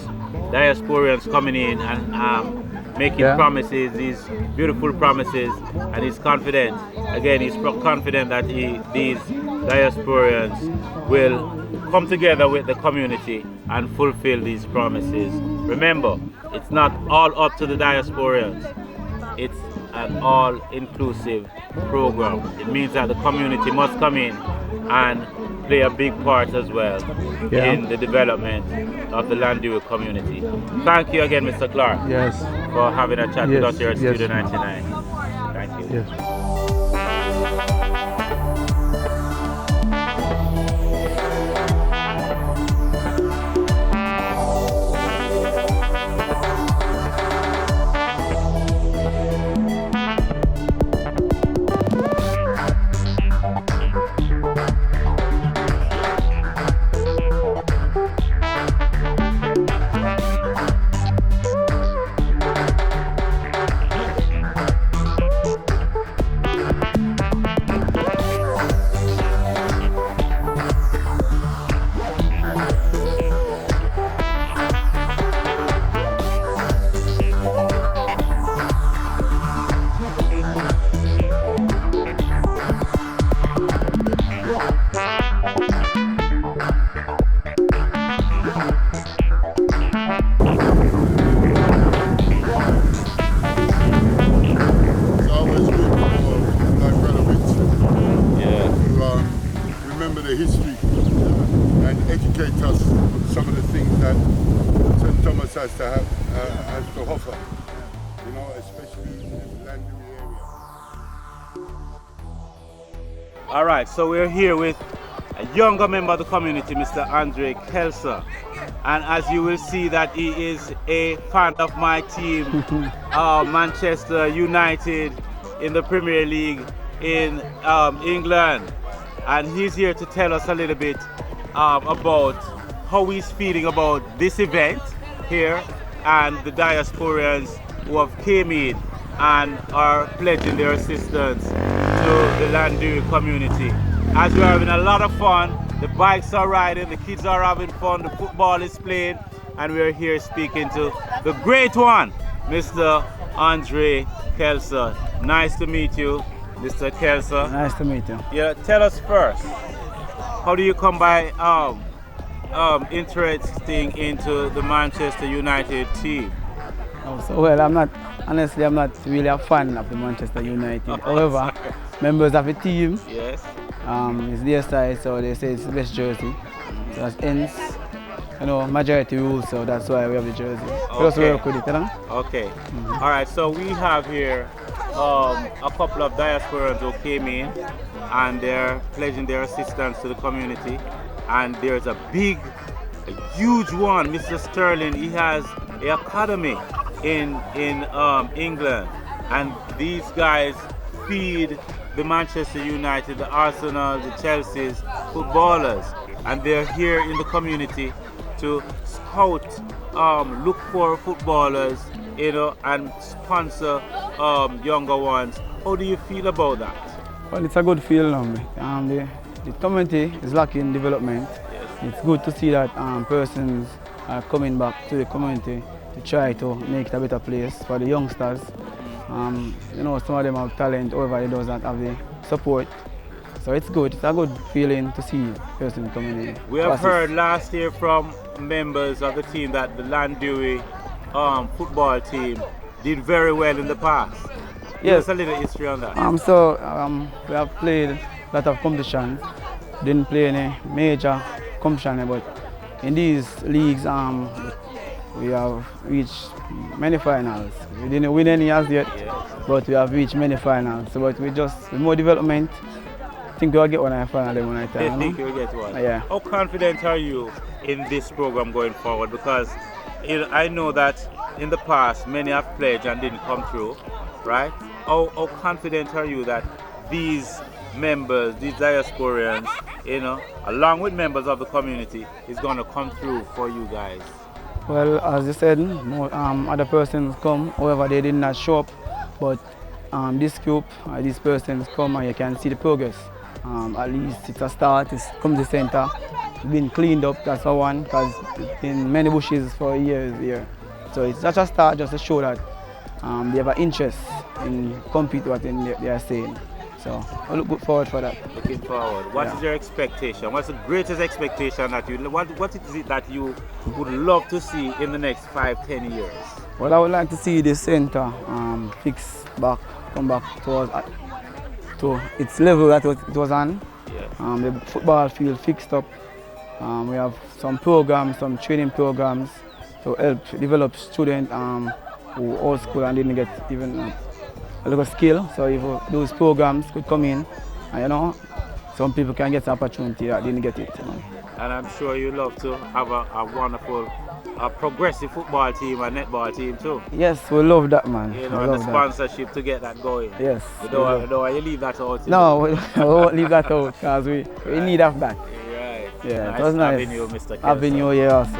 diasporans coming in and making promises, these beautiful promises, and he's confident. Again, he's confident that these diasporans will come together with the community and fulfill these promises. Remember, it's not all up to the diasporans. It's an all-inclusive program. It means that the community must come in and play a big part as well in the development of the Llandewey community. Thank you again, Mr. Clarke, for having a chat with us here at Studio 99. Thank you. All right, so we're here with a younger member of the community, Mr. Andre Kelser. And as you will see that he is a fan of my team, Manchester United in the Premier League in England. And he's here to tell us a little bit about how he's feeling about this event here and the diasporans who have came in and are pledging their assistance to the Llandewey community. As we're having a lot of fun, the bikes are riding, the kids are having fun, the football is playing, and we're here speaking to the great one, Mr. Andre Kelser. Nice to meet you, Mr. Kelser. Nice to meet you. Yeah, tell us first, how do you come by interesting into the Manchester United team? So well, I'm not really a fan of the Manchester United. However, members of the team, yes, it's their side, so they say it's the best jersey. So that's hence, majority rules, so that's why we have the jersey. Just work with it, Okay. All right, so we have here a couple of diasporans who came in and they're pledging their assistance to the community. And there's a huge one, Mr. Stirling. He has an academy in England, and these guys feed the Manchester United, the Arsenal, the Chelsea's footballers, and they're here in the community to scout, look for footballers, and sponsor younger ones. How do you feel about that? Well, it's a good feeling. The community is lacking development. Yes. It's good to see that persons are coming back to the community to try to make it a better place for the youngsters. Some of them have talent, however, they don't have the support. So it's good. It's a good feeling to see persons coming in. We have heard last year from members of the team that the Llandewey football team did very well in the past. Give us a little history on that. We have played a lot of competitions. Didn't play any major competition, but in these leagues, we have reached many finals. We didn't win any as yet, but we have reached many finals. So, but with more development, I think we'll get one in final one time. I think you'll get one. Yeah. How confident are you in this program going forward? Because I know that in the past many have pledged and didn't come through, right? How confident are you that these members, these diasporans, along with members of the community, is going to come through for you guys? Well, as you said, other persons come, however, they did not show up. But this group, these persons come and you can see the progress. At least it's a start, it's come to the center, been cleaned up, that's for one, because it's been many bushes for years here. So it's just a start, just to show that they have an interest in compete what they are saying. So I look forward for that. Looking forward. What is your expectation? What's the greatest expectation that what is it that you would love to see in the next 5-10 years? Well, I would like to see the center come back to its level that it was on. Yes. The football field fixed up. We have some programs, some training programs to help develop students who old school and didn't get even a little skill. So if those programs could come in, and some people can get the opportunity that didn't get it. And I'm sure you love to have a wonderful, progressive football team and netball team too. Yes, we love that, man. And the sponsorship to get that going. Yes. You don't want you leave that out. No, we won't leave that out because we need of that. Right. Yeah, nice it was nice having you, Mr. Kelser. Having you here also.